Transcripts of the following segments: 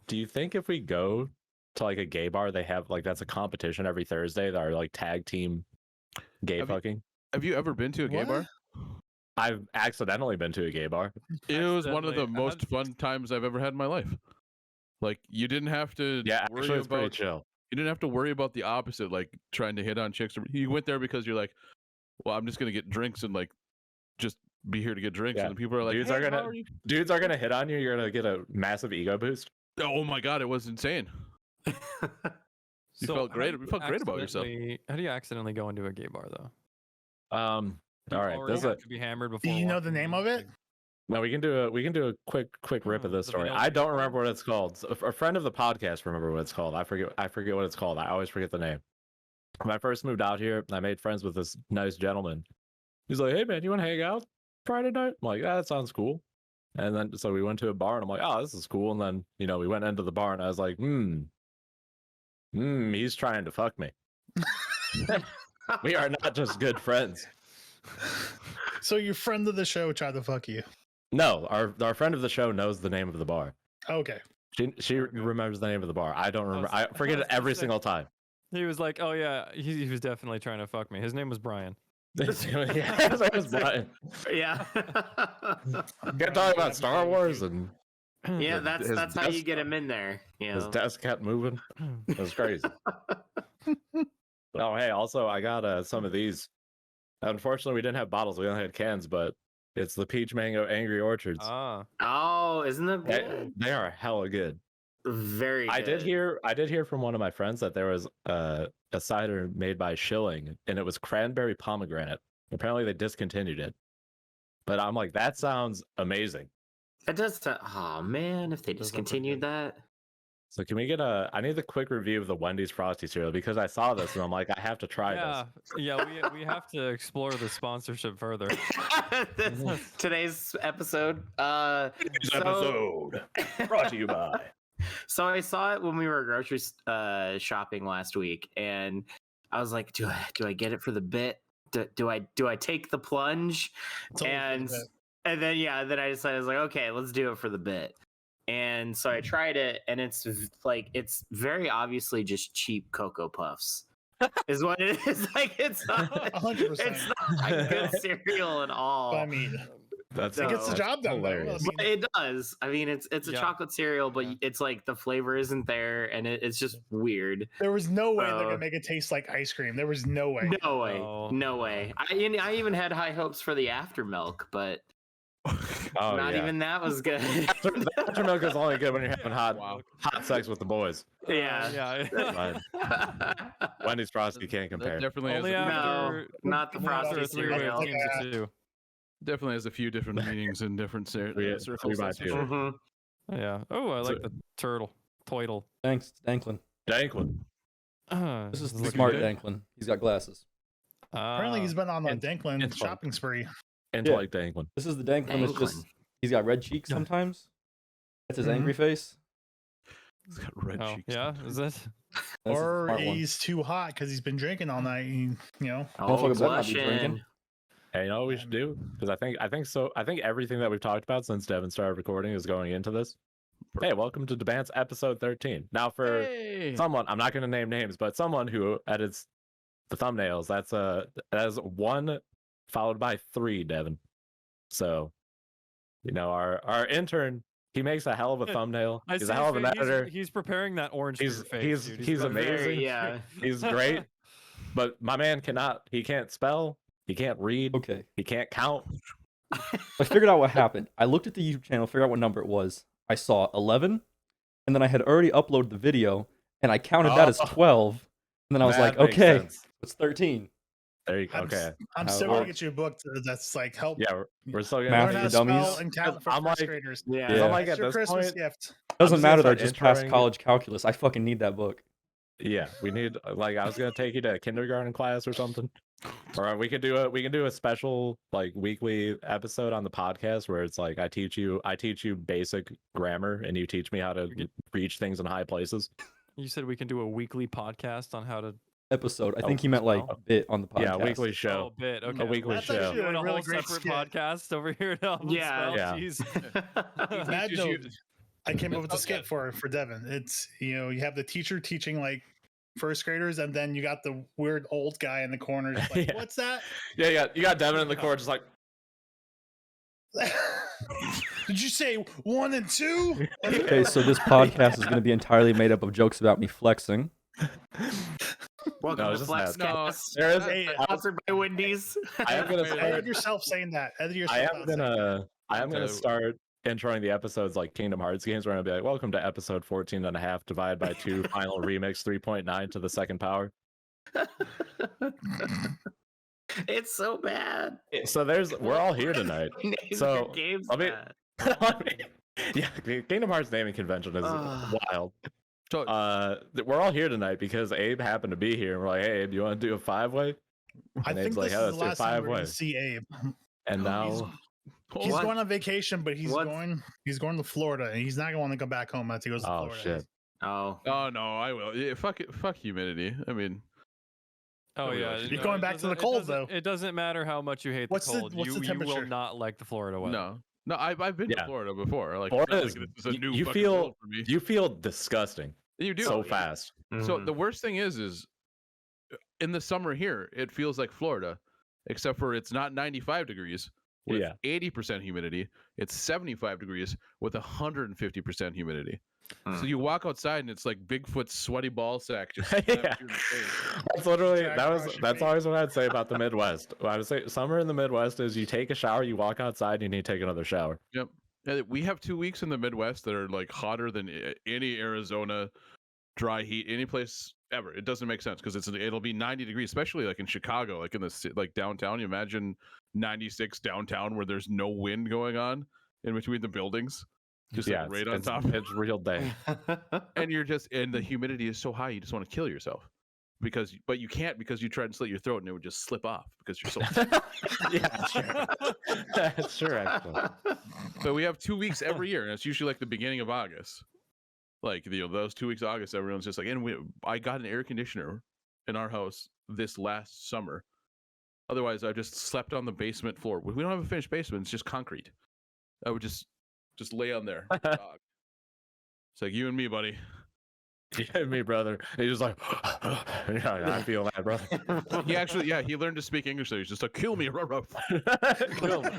Do you think if we go to like a gay bar, they have like that's a competition every Thursday that are like tag team gay fucking? Have you ever been to a gay bar? I've accidentally been to a gay bar. It was one of the most fun times I've ever had in my life. Like you didn't have to worry actually, it's pretty about chill. You didn't have to worry about the opposite, like trying to hit on chicks. You went there because you're like, well, I'm just gonna get drinks and like just be here to get drinks. Yeah. And the people are like, dudes hey, are gonna hit on you. You're gonna get a massive ego boost. Oh my god, it was insane. You felt great. You felt great about yourself. How do you accidentally go into a gay bar though? All right, this have to be hammered before. Do you know the name of it? No, we can do a quick rip of this story. I don't remember what it's called. A friend of the podcast remember what it's called. I forget what it's called. I always forget the name. When I first moved out here, I made friends with this nice gentleman. He's like, "Hey man, you want to hang out Friday night?" I'm like, "Yeah, that sounds cool." And then so we went to a bar, and I'm like, "Oh, this is cool." And then we went into the bar, and I was like, he's trying to fuck me. We are not just good friends. So your friend of the show tried to fuck you? No, our friend of the show knows the name of the bar. Okay. She remembers the name of the bar. I don't remember. I forget it every single time. He was like, "Oh yeah, he was definitely trying to fuck me." His name was Brian. His name was Brian. Yeah. Can't talk about Star Wars and yeah, that's how you get him in there. His desk kept moving. It was crazy. Oh, hey, also I got some of these. Unfortunately, we didn't have bottles. We only had cans, but it's the Peach Mango Angry Orchards. Oh, isn't that good? They are hella good. Very good. I did hear from one of my friends that there was a cider made by Schilling, and it was cranberry pomegranate. Apparently they discontinued it. But I'm like, that sounds amazing. That does sound, oh man, if they discontinued that. So can we get I need the quick review of the Wendy's Frosty cereal because I saw this and I'm like, I have to try this. Yeah, we have to explore the sponsorship further. Today's episode. Brought to you by. So I saw it when we were grocery shopping last week, and I was like, do I get it for the bit? Do I take the plunge? And then then I decided I was like, okay, let's do it for the bit. And so I tried it, and it's very obviously just cheap Cocoa Puffs. Is what it is. Like it's not 100%. It's not a good cereal at all. I mean, it gets the job done. Hilarious. But it does. I mean, it's a chocolate cereal, but it's like the flavor isn't there, and it's just weird. There was no way they're gonna make it taste like ice cream. There was no way. No way. I even had high hopes for the after milk, but not even that was good. After milk is only good when you're having hot sex with the boys. Yeah. Wendy's Frosty can't compare. Definitely only no, not the Frosty cereal. Definitely has a few different meanings in different circles. Yeah. Oh, I like the turtle. Toidle. Thanks, Danklin. This is the smart Danklin. He's got glasses. Apparently, he's been on a Danklin shopping spree. Like Danklin. This is the Danklin. It's just he's got red cheeks sometimes. That's his angry face. He's got red cheeks. Yeah, is it? Or he's too hot because he's been drinking all night. Blushing. Hey, you know what we should do? Because I think everything that we've talked about since Devin started recording is going into this. Hey, welcome to Bants episode 13. Now, for someone, I'm not going to name names, but someone who edits the thumbnails, that is 1 followed by 3, Devin. So, our intern, he makes a hell of a thumbnail. He's a hell of an editor. He's preparing that orange for your face. He's amazing. He's great. But my man he can't spell. He can't read. Okay. He can't count. I figured out what happened. I looked at the YouTube channel, figured out what number it was. I saw 11, and then I had already uploaded the video, and I counted that as 12. And then I was like, okay, sense. It's 13. There you go. Okay. I'm still going to get you a book that's like help. Yeah, we're still going to learn how to spell and count for first graders. Yeah. I'm like, at this Christmas point, gift. Doesn't matter that I just passed college calculus. I fucking need that book. Yeah, we need, like, I was going to take you to a kindergarten class or something. Or we could do a special like weekly episode on the podcast where it's like I teach you basic grammar and you teach me how to reach things in high places. You said we can do a weekly podcast on how to episode. I think he meant like bit on the podcast. Yeah, weekly show. Oh, bit. Okay. A weekly show. Doing a whole separate podcast over here to help Yeah. spell cheese. I came up with a skit for Devin. It's you have the teacher teaching like first graders, and then you got the weird old guy in the corner, just like, Yeah. what's that? Yeah, you got Devin in the corner, just like. Did you say 1 and 2? Okay, so this podcast is going to be entirely made up of jokes about me flexing. Welcome No, to just Flexcast. There is. Hey, Sponsored by Wendy's. I am gonna edit start. yourself saying that. Edit yourself. I out am saying that. gonna start introing the episodes like Kingdom Hearts games, where I'm gonna be like, "Welcome to episode 14 and a half divided by 2 final remix 3.9 to the second power." It's so bad. So we're all here tonight. Name So, your games let me- that. Yeah, the Kingdom Hearts naming convention is Ugh. wild. So, We're all here tonight because Abe happened to be here, and we're like, "Hey, Abe, you want to do a 5-way?" I And think Abe's this like, is "Oh, the let's do a last time we're 5-way." going to see Abe. And now, He's What? going on vacation, but he's What? going to Florida, and he's not going to want to come back home after he goes to oh Florida. shit. Oh. oh no, I will. Yeah, fuck it. Fuck humidity. I mean, Oh Oh, yeah, yeah. You're going it back to the doesn't- it cold, doesn't- though. It doesn't matter how much you hate What's the the- cold. what's the You will temperature? not like the Florida weather. no, I've been Yeah. to Florida before. Like, Florida it's not is- like this is a new you fucking feel- world for me. You feel disgusting You do so fast. So Mhm. the worst thing is in the summer here, it feels like Florida, except for it's not 95 degrees with Yeah. 80% humidity. It's 75 degrees with 150% humidity. So Hmm. you walk outside and it's like Bigfoot's sweaty ball sack just Yeah. slapped you in the face. That's literally Jack that's Frost, always what I'd say about the Midwest. I would say summer in the Midwest is you take a shower, you walk outside, and you need to take another shower. Yep. And we have 2 weeks in the Midwest that are like hotter than any Arizona dry heat, any place ever. It doesn't make sense because it'll be 90 degrees, especially like in Chicago, like in the like downtown. You imagine 96 downtown where there's no wind going on in between the buildings, just Yeah, like right on it's, top. it's real day. And and the humidity is so high, you just want to kill yourself but you can't because you try to slit your throat and it would just slip off because you're so. Yeah, sure. That's true, actually. But we have 2 weeks every year, and it's usually like the beginning of August. Like those 2 weeks of August, everyone's just like, I got an air conditioner in our house this last summer. Otherwise, I just slept on the basement floor. We don't have a finished basement; it's just concrete. I would just lay on there. Dog. It's like you and me, buddy. Yeah, me, brother. He's just like, yeah, I feel that, brother. He actually, he learned to speak English. So he's just like, kill me, Kill me.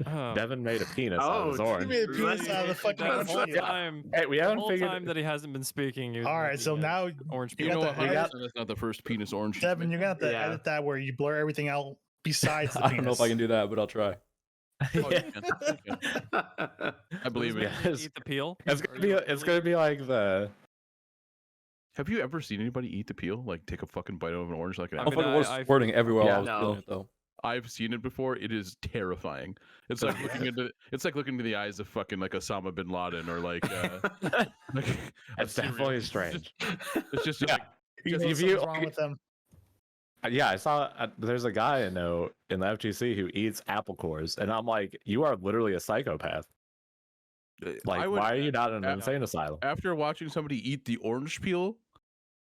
Oh. Devin made a penis out of his Oh, He orange. made a penis out of the fucking The orange whole peel. time, Hey, we the haven't whole figured. time that he hasn't been speaking. he was All right, making so a now orange you You peel. know got what? the- That's not the first penis orange. Devin, you're gonna have to Yeah. edit that where you blur everything out besides the I penis. don't know if I can do that, but I'll try. Oh, you can. You can. I believe it. Yeah, it's, Eat the peel. it's gonna be like the. Have you ever seen anybody eat the peel? Like take a fucking bite of an orange like an I apple? mean, Motherfucker was I- squirting everywhere Yeah, I was no. feeling it though. I've seen it before. It is terrifying. It's like looking into the eyes of fucking like Osama bin Laden or like like a It's serial- definitely it's strange. It's just Yeah. like, You know If something's you- wrong with them. Yeah, I saw. There's a guy in the FGC who eats apple cores, and I'm like, you are literally a psychopath. Like, I would- why are you not in an uh, insane asylum? after watching somebody eat the orange peel,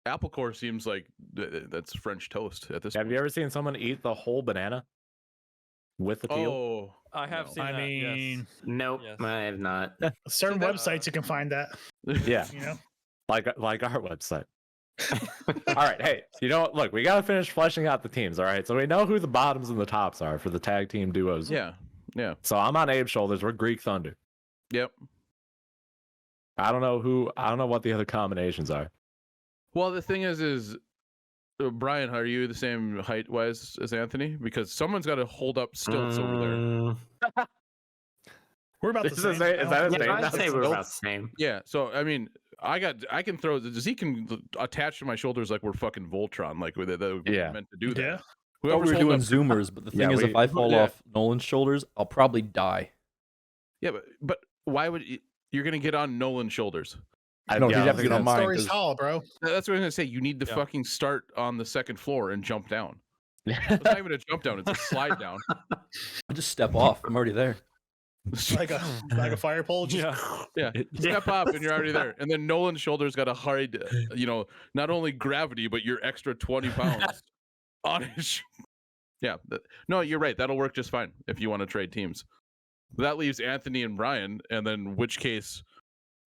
apple core seems like that's French toast at this Have point. you ever seen someone eat the whole banana with the peel? Oh, I have no. seen I that. mean, Nope, Yes. I have not. certain that- websites you can find that. Yeah, You know, like our website. All right, hey, you know what? Look, we gotta finish fleshing out the teams. All right, so we know who the bottoms and the tops are for the tag team duos. yeah, So I'm on Abe's shoulders. We're Greek Thunder. yep. I don't know what the other combinations are. Well, the thing is Brian, are you the same height wise as Anthony? Because someone's got to hold up stilts over there. Mm, we're about This the is same. a- is that his Yeah, name? I'd say we're Nope. about the same. Yeah, so I mean, I can throw. Zeke can attach to my shoulders like we're fucking Voltron, like that we're Yeah. meant to do that. Yeah. I thought Whoever's we were holding doing up, Zoomers, but the thing Yeah, is, if I fall yeah. off Nolan's shoulders, I'll probably die. yeah, but why would you're gonna get on Nolan's shoulders? No, he'd I have to think get on that's- mine. Story's 'cause- tall, bro. That's what I'm gonna say. You need to Yeah. fucking start on the second floor and jump down. It's not even a jump down; it's a slide down. I just step off. I'm already there. Like a fire pole. Just, Yeah. Yeah, step up and you're already there. And then Nolan's shoulders got to hide, not only gravity but your extra 20 pounds on his. Yeah, no, you're right. That'll work just fine if you want to trade teams. that leaves Anthony and Brian, and then in which case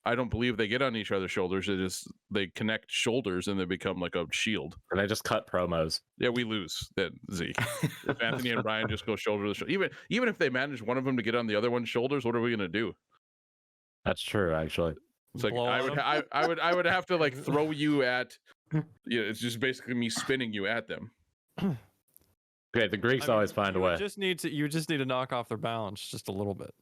I don't believe they get on each other's shoulders. They connect shoulders and they become like a shield. And they just cut promos. Yeah, we lose then, Zeke. If Anthony and Brian just go shoulder to shoulder, even if they manage one of them to get on the other one's shoulders, what are we gonna do? That's true, actually. It's like Blow I would have to like throw you at. Yeah, it's just basically me spinning you at them. Okay, the Greeks always find a way. You just need to knock off their balance just a little bit.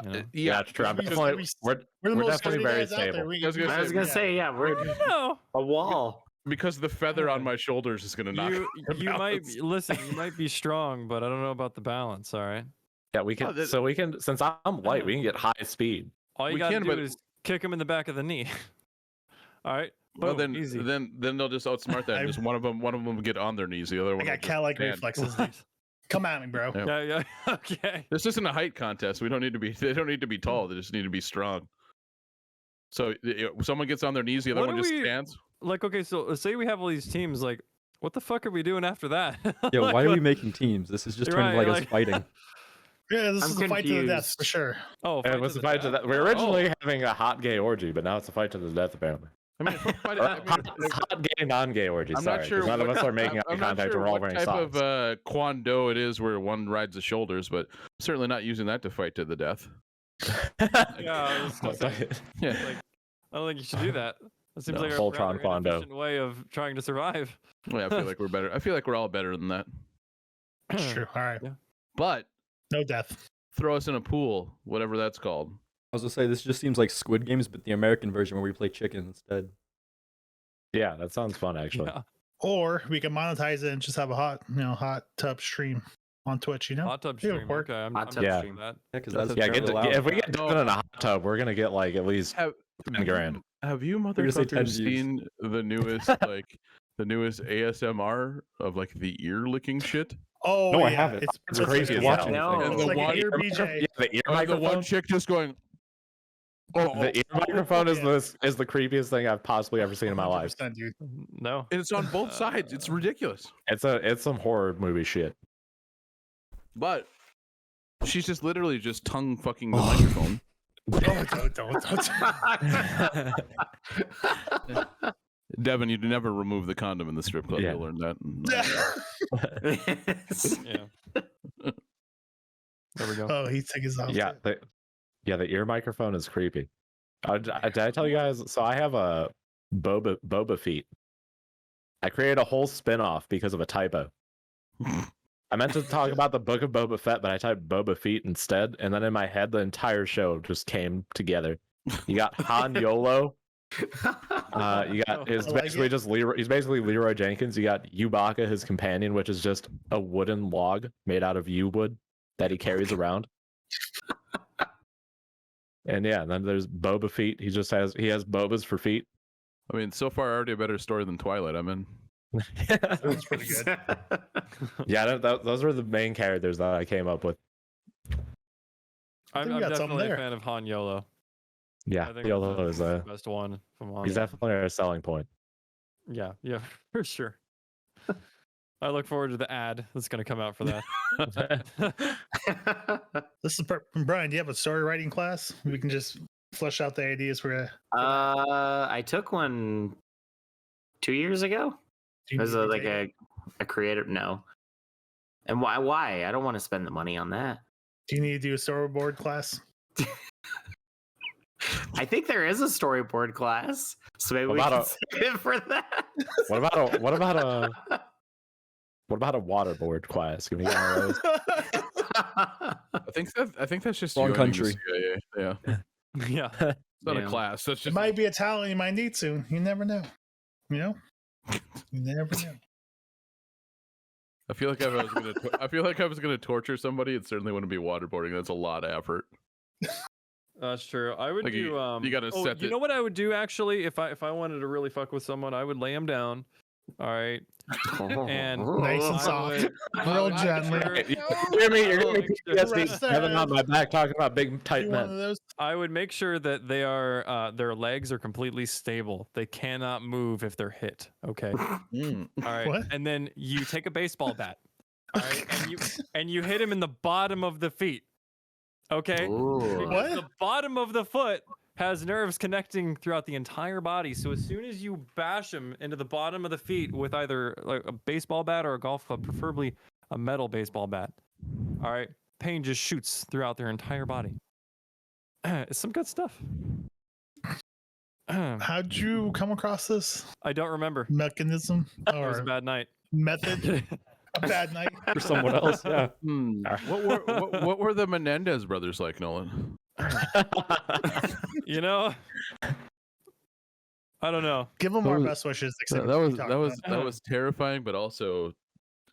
You know? Yeah, That's true. We're the We're most definitely sturdy very guys out there. stable. We I was can- gonna I was gonna say, yeah, we're No, a wall. because the feather on my shoulders is gonna knock. you might listen. You might be strong, but I don't know about the balance. All right. Yeah, we can. So we can. Since I'm light, we can get high speed. All you We gotta can, do but- is kick him in the back of the knee. All right. Well, Boom, then, easy. then they'll just outsmart that. I- Just one of them will get on their knees. The other I one. got will just cat-like stand. reflexes. dude. Come at me, bro. Yeah. Yeah. Okay. This isn't a height contest. We don't need to be. They don't need to be tall. They just need to be strong. So someone gets on their knees, the other What one do just we- stands. Like, okay, so say we have all these teams. Like, what the fuck are we doing after that? Yeah, why are we making teams? This is just You're turning like right, us fighting. Yeah, this I'm is a fight to the death confused. for sure. Oh, And it was a fight to death? that. We're originally having a hot gay orgy, but now it's a fight to the death, apparently. I mean, Or hot gay, non-gay orgy. I'm sorry, not sure. 'cause none of what- us are making eye I'm not contact, sure and we're all what wearing type socks. of Kwon Do it is where one rides the shoulders, but I'm certainly not using that to fight to the death. Yeah, I was gonna say, Yeah. like, I don't think you should do that. That seems No, like a Voltron rather Kwon Do. inefficient way of trying to survive. Yeah, I feel like we're better. I feel like we're all better than that. It's true. All right. But No death. throw us in a pool, whatever that's called. I was gonna say this just seems like Squid Games, but the American version where we play chicken instead. Yeah, that sounds fun, actually. Yeah. Or we can monetize it and just have a hot tub stream on Twitch. You know, Hot tub It'll stream. work. Okay, I'm Hot I'm tub down stream. with that. Yeah, because That's that's a Yeah, apparently allowed. if we get No. Devin in a hot tub, we're gonna get like at least Have 10 grand. Have you gonna say 10 motherfuckers views. seen the newest the newest ASMR of like the ear licking shit? Oh, No, I yeah. haven't. It's crazy as watching hell. it. No. It's like one- an ear BJ. Yeah, the ear The microphone. one chick just going. Oh, The ear microphone is yeah. the creepiest thing I've possibly ever seen in my life. 100%, dude. No. and it's on both sides. It's ridiculous. It's some horror movie shit. But she's just literally just tongue fucking the microphone. Don't. Devin, you'd never remove the condom in the strip club. Yeah. You'll learn that. Yeah. There we go. Oh, he took his off. Yeah, the ear microphone is creepy. Did I tell you guys? So I have a Boba Feet. I created a whole spin-off because of a typo. I meant to talk about the Book of Boba Fett, but I typed Boba Feet instead, and then in my head, the entire show just came together. You got Han Yolo. You got his I like basically it. just Leroy. He's basically Leroy Jenkins. You got Chewbacca, his companion, which is just a wooden log made out of yew wood that he carries around. And yeah, then there's Boba Feet. He has Bobas for feet. I mean, so far already a better story than Twilight. I'm in. That's pretty good. Yeah, those were the main characters that I came up with. I'm think we got something definitely a there. fan of Han Yolo. Yeah, I think Yolo that's is the best one from Han. he's definitely a selling point. Yeah, for sure. I look forward to the ad that's going to come out for that. This is Brian. Do you have a story writing class? We can just flesh out the ideas for. I took one 2 years ago. Do you As need to like take it? a creative no. And why? I don't want to spend the money on that. Do you need to do a storyboard class? I think there is a storyboard class, so maybe we What can about save it for that. What about a waterboard class? Can we get one of those? I think that's just Wrong joining the country. CIA. Yeah, Yeah. it's not Yeah. a class. That's It just might be a talent you might need soon. You never know. You know. You never know. I feel like if I was gonna torture somebody, it certainly wouldn't be waterboarding. That's a lot of effort. That's true. I would Like, do. you gotta set You it- know what I would do actually if I wanted to really fuck with someone, I would lay him down. All right. And Nice and I soft. would- Real I gently. would make You're gonna make be sure- PTSD having on my back talking about big tight You one of men. those? I would make sure that they are their legs are completely stable. They cannot move if they're hit. Okay. Mm. All right. What? And then you take a baseball bat. All right. And you hit him in the bottom of the feet. Okay. Ooh. What? The bottom of the foot has nerves connecting throughout the entire body. So as soon as you bash them into the bottom of the feet with either like a baseball bat or a golf club, preferably a metal baseball bat, all right, pain just shoots throughout their entire body. It's some good stuff. How'd you come across this I don't remember. mechanism It was a or bad night. method? A bad night. For someone else, yeah. What were the Menendez brothers like, Nolan? You know, I don't know. Give them That our was- best wishes. That except for was talking that was about- that was terrifying, but also,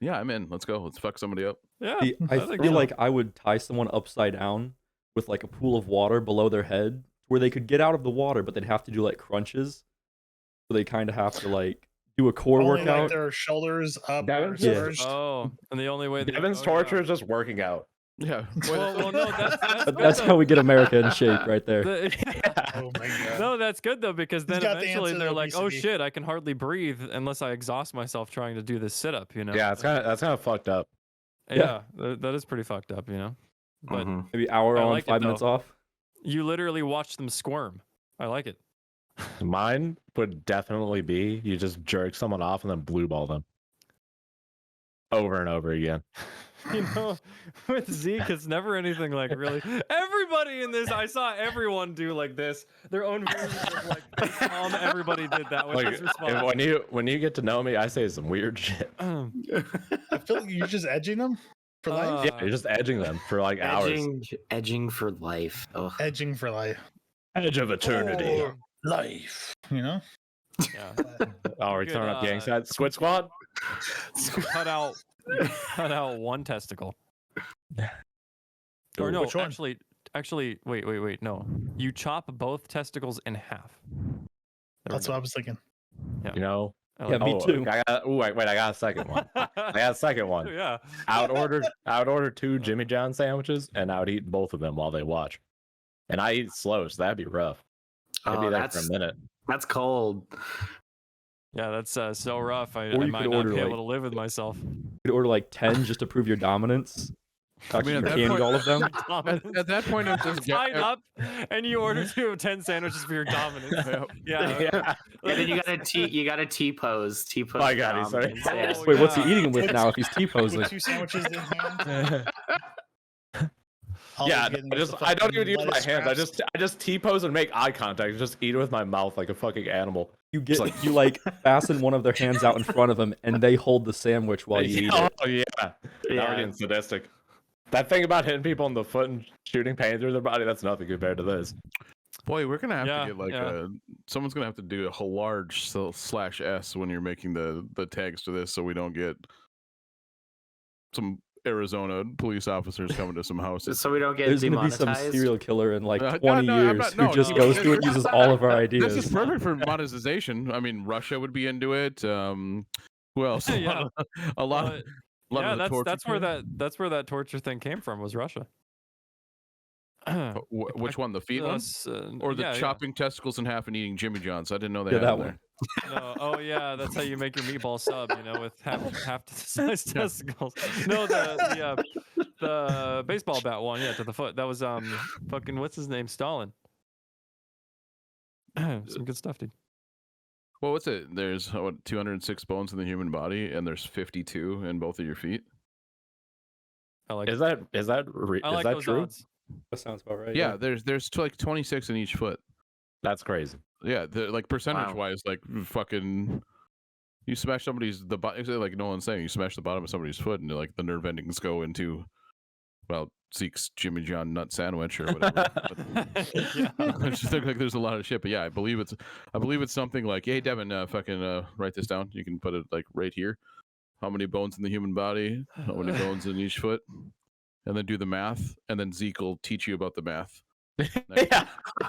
yeah, I'm in. Let's go. Let's fuck somebody up. Yeah, See, I think feel so. like I would tie someone upside down with like a pool of water below their head where they could get out of the water, but they'd have to do like crunches. So they kind of have to like do a core Only workout. like their shoulders up Devin? or Yeah. submerged. Oh, and the only way they Devin's oh, torture yeah. is just working out. Yeah. Well, no, that's good, That's though. how we get America in shape right there. Oh my god. No, that's good though, because then got the eventually answer to they're like, "Oh obesity." shit, I can hardly breathe unless I exhaust myself trying to do this sit up." You know? Yeah, that's kind of fucked up. Yeah, that is pretty fucked up. You know, but Mhm. Maybe hour I on, like it, 5 minutes though. off. you literally watch them squirm. I like it. Mine would definitely be you just jerk someone off and then blue ball them over and over again. You know, with Zeke, it's never anything like really. Everybody in this, I saw everyone do like this. Their own version of like everybody did that with Like, his and response. when you get to know me, I say some weird shit. I feel like you're just edging them for life. Yeah, you're just edging them for like hours. Edging for life. Oh. Edging for life. Edge of eternity. Or life. You know? Yeah. Oh, we're Good, throwing up gang uh, side. Squid Squad? cut out one testicle. Or Ooh, no, which one? actually, wait, no. You chop both testicles in half. There we That's go. what I was thinking. You know? I Yeah, like me Oh, too. wait, I got a second one. it. I got a second one. Yeah. I would order 2 Jimmy John sandwiches and I would eat both of them while they watch. And I eat slow, so that'd be rough. I'd be Oh, there for a minute. that's cold. Yeah, that's so rough. I Or you might could not order, be able like- to live with myself. You could order like 10 just to prove your dominance. Actually, at you that can't point- eat all of them. At that point, I'm just Tied up, and you order 2 of 10 sandwiches for your dominance. Yeah. Yeah. And then you got a T pose. T pose. My God, he's sorry. Oh, Wait, what's he yeah. eating with now if he's T-posing? With 2 sandwiches in hand. All Yeah, getting no, with the I don't fucking even use my lettuce hands. scraps. I just T-pose and make eye contact. Just eat it with my mouth like a fucking animal. You fasten one of their hands out in front of them, and they hold the sandwich while you eat it. Oh yeah. Now we're getting sadistic. That thing about hitting people in the foot and shooting pain through their body, that's nothing compared to this. Boy, we're gonna have Yeah, to get like yeah. someone's gonna have to do a large /s when you're making the tags to this, so we don't get some Arizona police officers coming to some houses. So we don't get There's going to be demonetized. some serial killer in like No, 20 no, I'm years not- who no, just no, goes this- through and uses all of our ideas. This is perfect for monetization. I mean, Russia would be into it. Who else? Yeah. A lot. Uh, Of, a lot yeah, of the torture that's where killers. that's where that torture thing came from, was Russia. Which one? The feet one, or the yeah, chopping testicles in half and eating Jimmy John's? I didn't know they Yeah, had that them one. there. No, oh yeah, that's how you make your meatball sub, you know, with half the size testicles. No, the baseball bat one, yeah, to the foot. That was fucking what's his name, Stalin. Some good stuff, dude. Well, what's it? There's 206 bones in the human body, and there's 52 in both of your feet. I like Is that I like those true? odds. That sounds about right. Yeah, there's like 26 in each foot. That's crazy. Yeah, like percentage Wow. wise, like fucking, you smash somebody's like Nolan's saying, you smash the bottom of somebody's foot, and like the nerve endings go into, well, Zeke's Jimmy John nut sandwich or whatever. Yeah. I just think like there's a lot of shit, but yeah, I believe it's something like, hey Devin, fucking write this down. You can put it like right here. How many bones in the human body? How many bones in each foot? And then do the math, and then Zeke will teach you about the math. Yeah.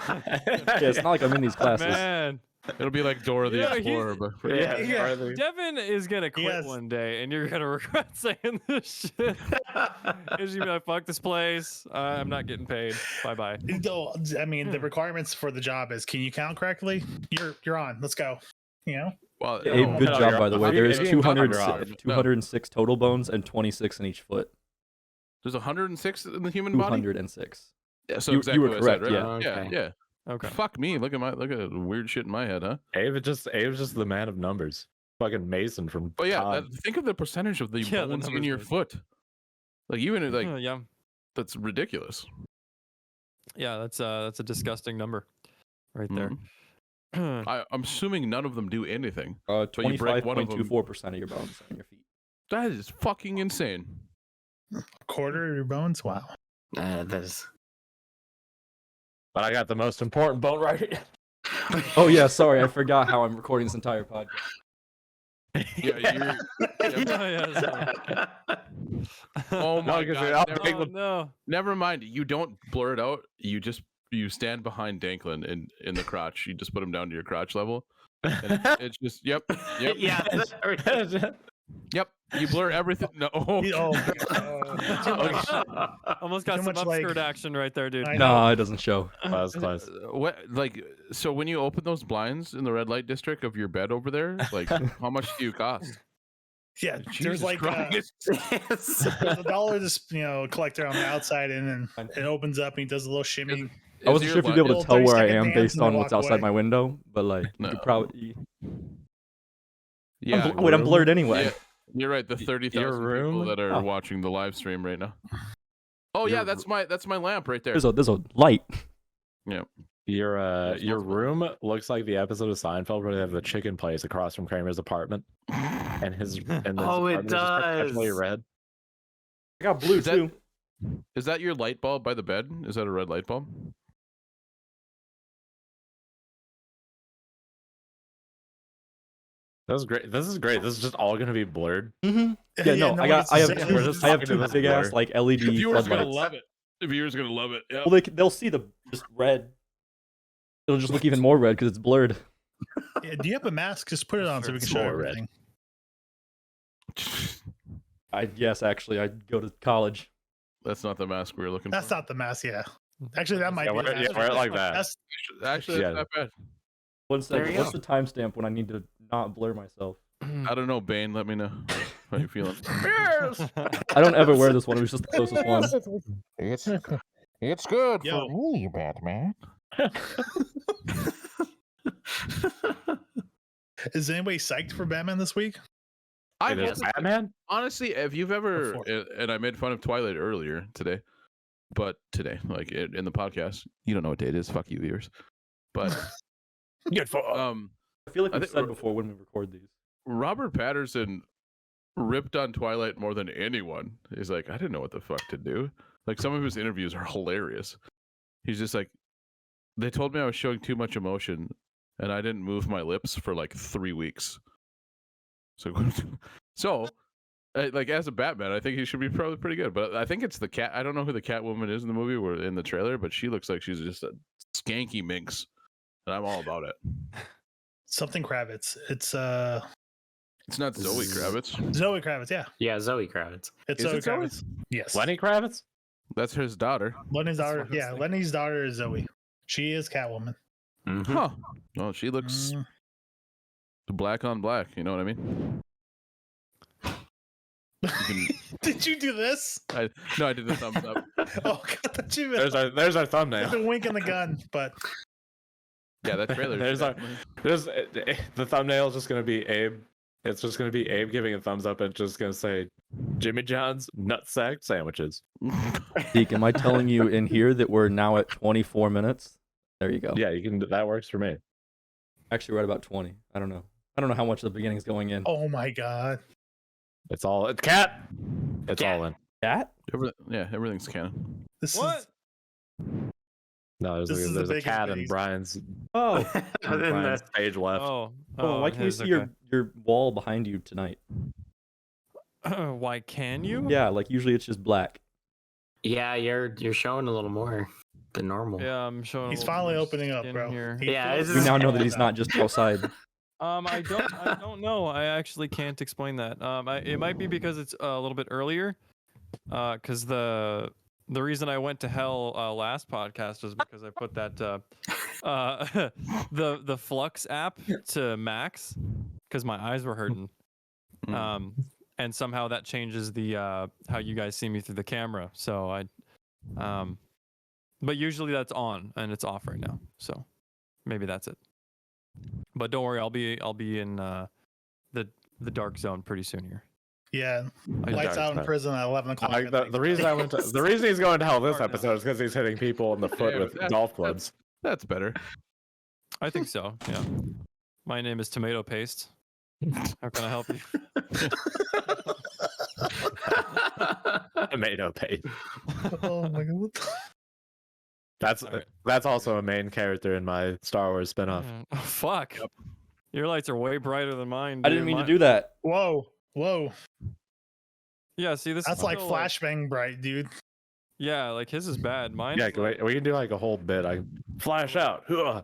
Yeah, it's not like I'm in these classes. Man, It'll be like Dora the Yeah, he's- Explorer, but Yeah. Yeah. Devin is gonna quit Yes. one day, and you're gonna regret saying this shit. Is you like, fuck this place? I'm not getting paid. Bye bye. No, I mean the requirements for the job is can you count correctly? You're on. Let's go. You know? well, Hey, no, good no, job, you're- by the way. if There you- is if you can count, 206, you're on. 206 total bones and 26 in each foot. there's 106 in the human body. 206. Yeah, so You exactly were what correct, I said, right? yeah. Yeah. Okay. Fuck me. Look at the weird shit in my head, huh? Abe was just the man of numbers. Fucking Mason from But yeah, Con. think of the percentage of the Yeah, the bones in numbers your made. foot. Like even like Yeah. that's ridiculous. Yeah, that's a disgusting number right there. I'm assuming none of them do anything. you break Twenty-five one of point 24% of your bones on your feet. That is fucking insane. A quarter of your bones. Wow. That's But I got the most important bone right here. Oh yeah, sorry, I forgot how I'm recording this entire podcast. Yeah, Oh my god. Never mind. You don't blur it out. You stand behind Danklin in the crotch. You just put him down to your crotch level. And it's just yep. yeah. Yep. You blur everything. No. Almost got Too some much, like- upskirt action right there, dude. I know. No, it doesn't show. That was close. What so when you open those blinds in the red light district of your bed over there, like how much do you cost? Yeah, Jesus there's like Christ. there's a dollar just collector on the outside, and then it opens up and he does a little shimmy. I wasn't sure if you'd be able to Little tell where I 30-second am dance based and then on what's walk outside away. my window, but like you No. could probably. Yeah. Wait, I'm blurred anyway. Yeah, you're right. The 30,000 Your people room? that are Oh. watching the live stream right now. Oh yeah, Your- that's my lamp right there. There's a light. Your Responsible. room looks like the episode of Seinfeld where they have the chicken place across from Kramer's apartment, and his Oh, it apartment is just perpetually does. red. I got blue Is that- too. Is that your light bulb by the bed? Is that a red light bulb? That was great. This is great. This is just all gonna be blurred. Mm-hmm. Yeah, no, I got. it's I have. just- we're just I have talking two to this big ass blur. like LED Viewers gonna floodlights. love it. The viewers gonna love it. Yeah. Well, they'll see the just red. It'll just look even more red because it's blurred. Yeah, do you have a mask? Just put it on so we can It's show more red. everything. Yes, actually, I go to college. That's not the mask we were looking That's for. not the mask. Yeah, actually, that might Yeah, be. wear the it- mask. yeah, wear it like that. That's Actually, Yeah. that's not bad. What's There you what's go. the timestamp when I need to not blur myself? I don't know, Bane. Let me know how you feeling. I don't ever wear this one. It was just the closest one. It's good Yo. for me, Batman. Is anybody psyched for Batman this week? I It is wasn't- Batman. honestly, if you've ever, Before. and I made fun of Twilight earlier today, but today, like in the podcast, you don't know what day it is. Fuck you, viewers. But Good for. I feel like I we've think said we're- before when we record these. Robert Patterson ripped on Twilight more than anyone. He's like, I didn't know what the fuck to do. Like some of his interviews are hilarious. He's just like, they told me I was showing too much emotion, and I didn't move my lips for like 3 weeks. So, like as a Batman, I think he should be probably pretty good. But I think it's the cat. I don't know who the Catwoman is in the movie or in the trailer, but she looks like she's just a skanky minx, and I'm all about it. Something Kravitz. It's It's not Zoe Kravitz. Zoe Kravitz. Yeah, Yeah, Zoe Kravitz. it's Is Zoe it Zoe? Kravitz. Yes, Lenny Kravitz. That's his daughter. Lenny's That's daughter. what I was Yeah, thinking. Lenny's daughter is Zoe. She is Catwoman. Mhm. Huh. Well, she looks Mm, black on black. You know what I mean? can- Did you do this? No, I did the thumbs up. Oh, God, that you There's our It's thumbnail. a wink in the gun, but Yeah, that trailer. There's the thumbnail is just gonna be Abe. It's just gonna be Abe giving a thumbs up and just gonna say Jimmy John's nutsack sandwiches. Deke, am I telling you in here that we're now at 24 minutes? There you go. Yeah, you can. That works for me. Actually, we're at about 20. I don't know. I don't know how much the beginning's going in. oh my God. It's all cat. It's Cat. all in. That? Everything's canon. This What? is No, This is the there's a biggest cat in phase. Brian's, Oh. And then Brian's the- page left. Oh, Oh, why can you his, see okay. your wall behind you tonight? Why can you? Yeah, like usually it's just black. yeah, you're showing a little more than normal. Yeah, I'm showing. a he's little finally more opening up, skin bro. Here. He Yeah, feels it's We just- now know that he's not just outside. I don't know. I actually can't explain that. It might be because it's a little bit earlier. Because the reason I went to hell last podcast was because I put that the Flux app to max because my eyes were hurting. And somehow that changes the how you guys see me through the camera. So But usually that's on and it's off right now. So maybe that's it. But don't worry, I'll be in the dark zone pretty soon here. Yeah, I lights dark out in zone. prison at 11 o'clock. I the think. reason the reason he's going to hell this Dark now. episode is because he's hitting people in the foot Yeah, with that- golf clubs. That's better. I think so. Yeah. My name is Tomato Paste. How can I help you? Tomato paste. Oh my god. Alright. That's also a main character in my Star Wars spinoff. Oh, fuck. Your lights are way brighter than mine. I didn't dude. mean to do that. Whoa. Yeah, see, this That's is like still, flashbang bright, dude. Yeah, like his is bad. Mine. Yeah, we can do like a whole bit. I flash out. Huh.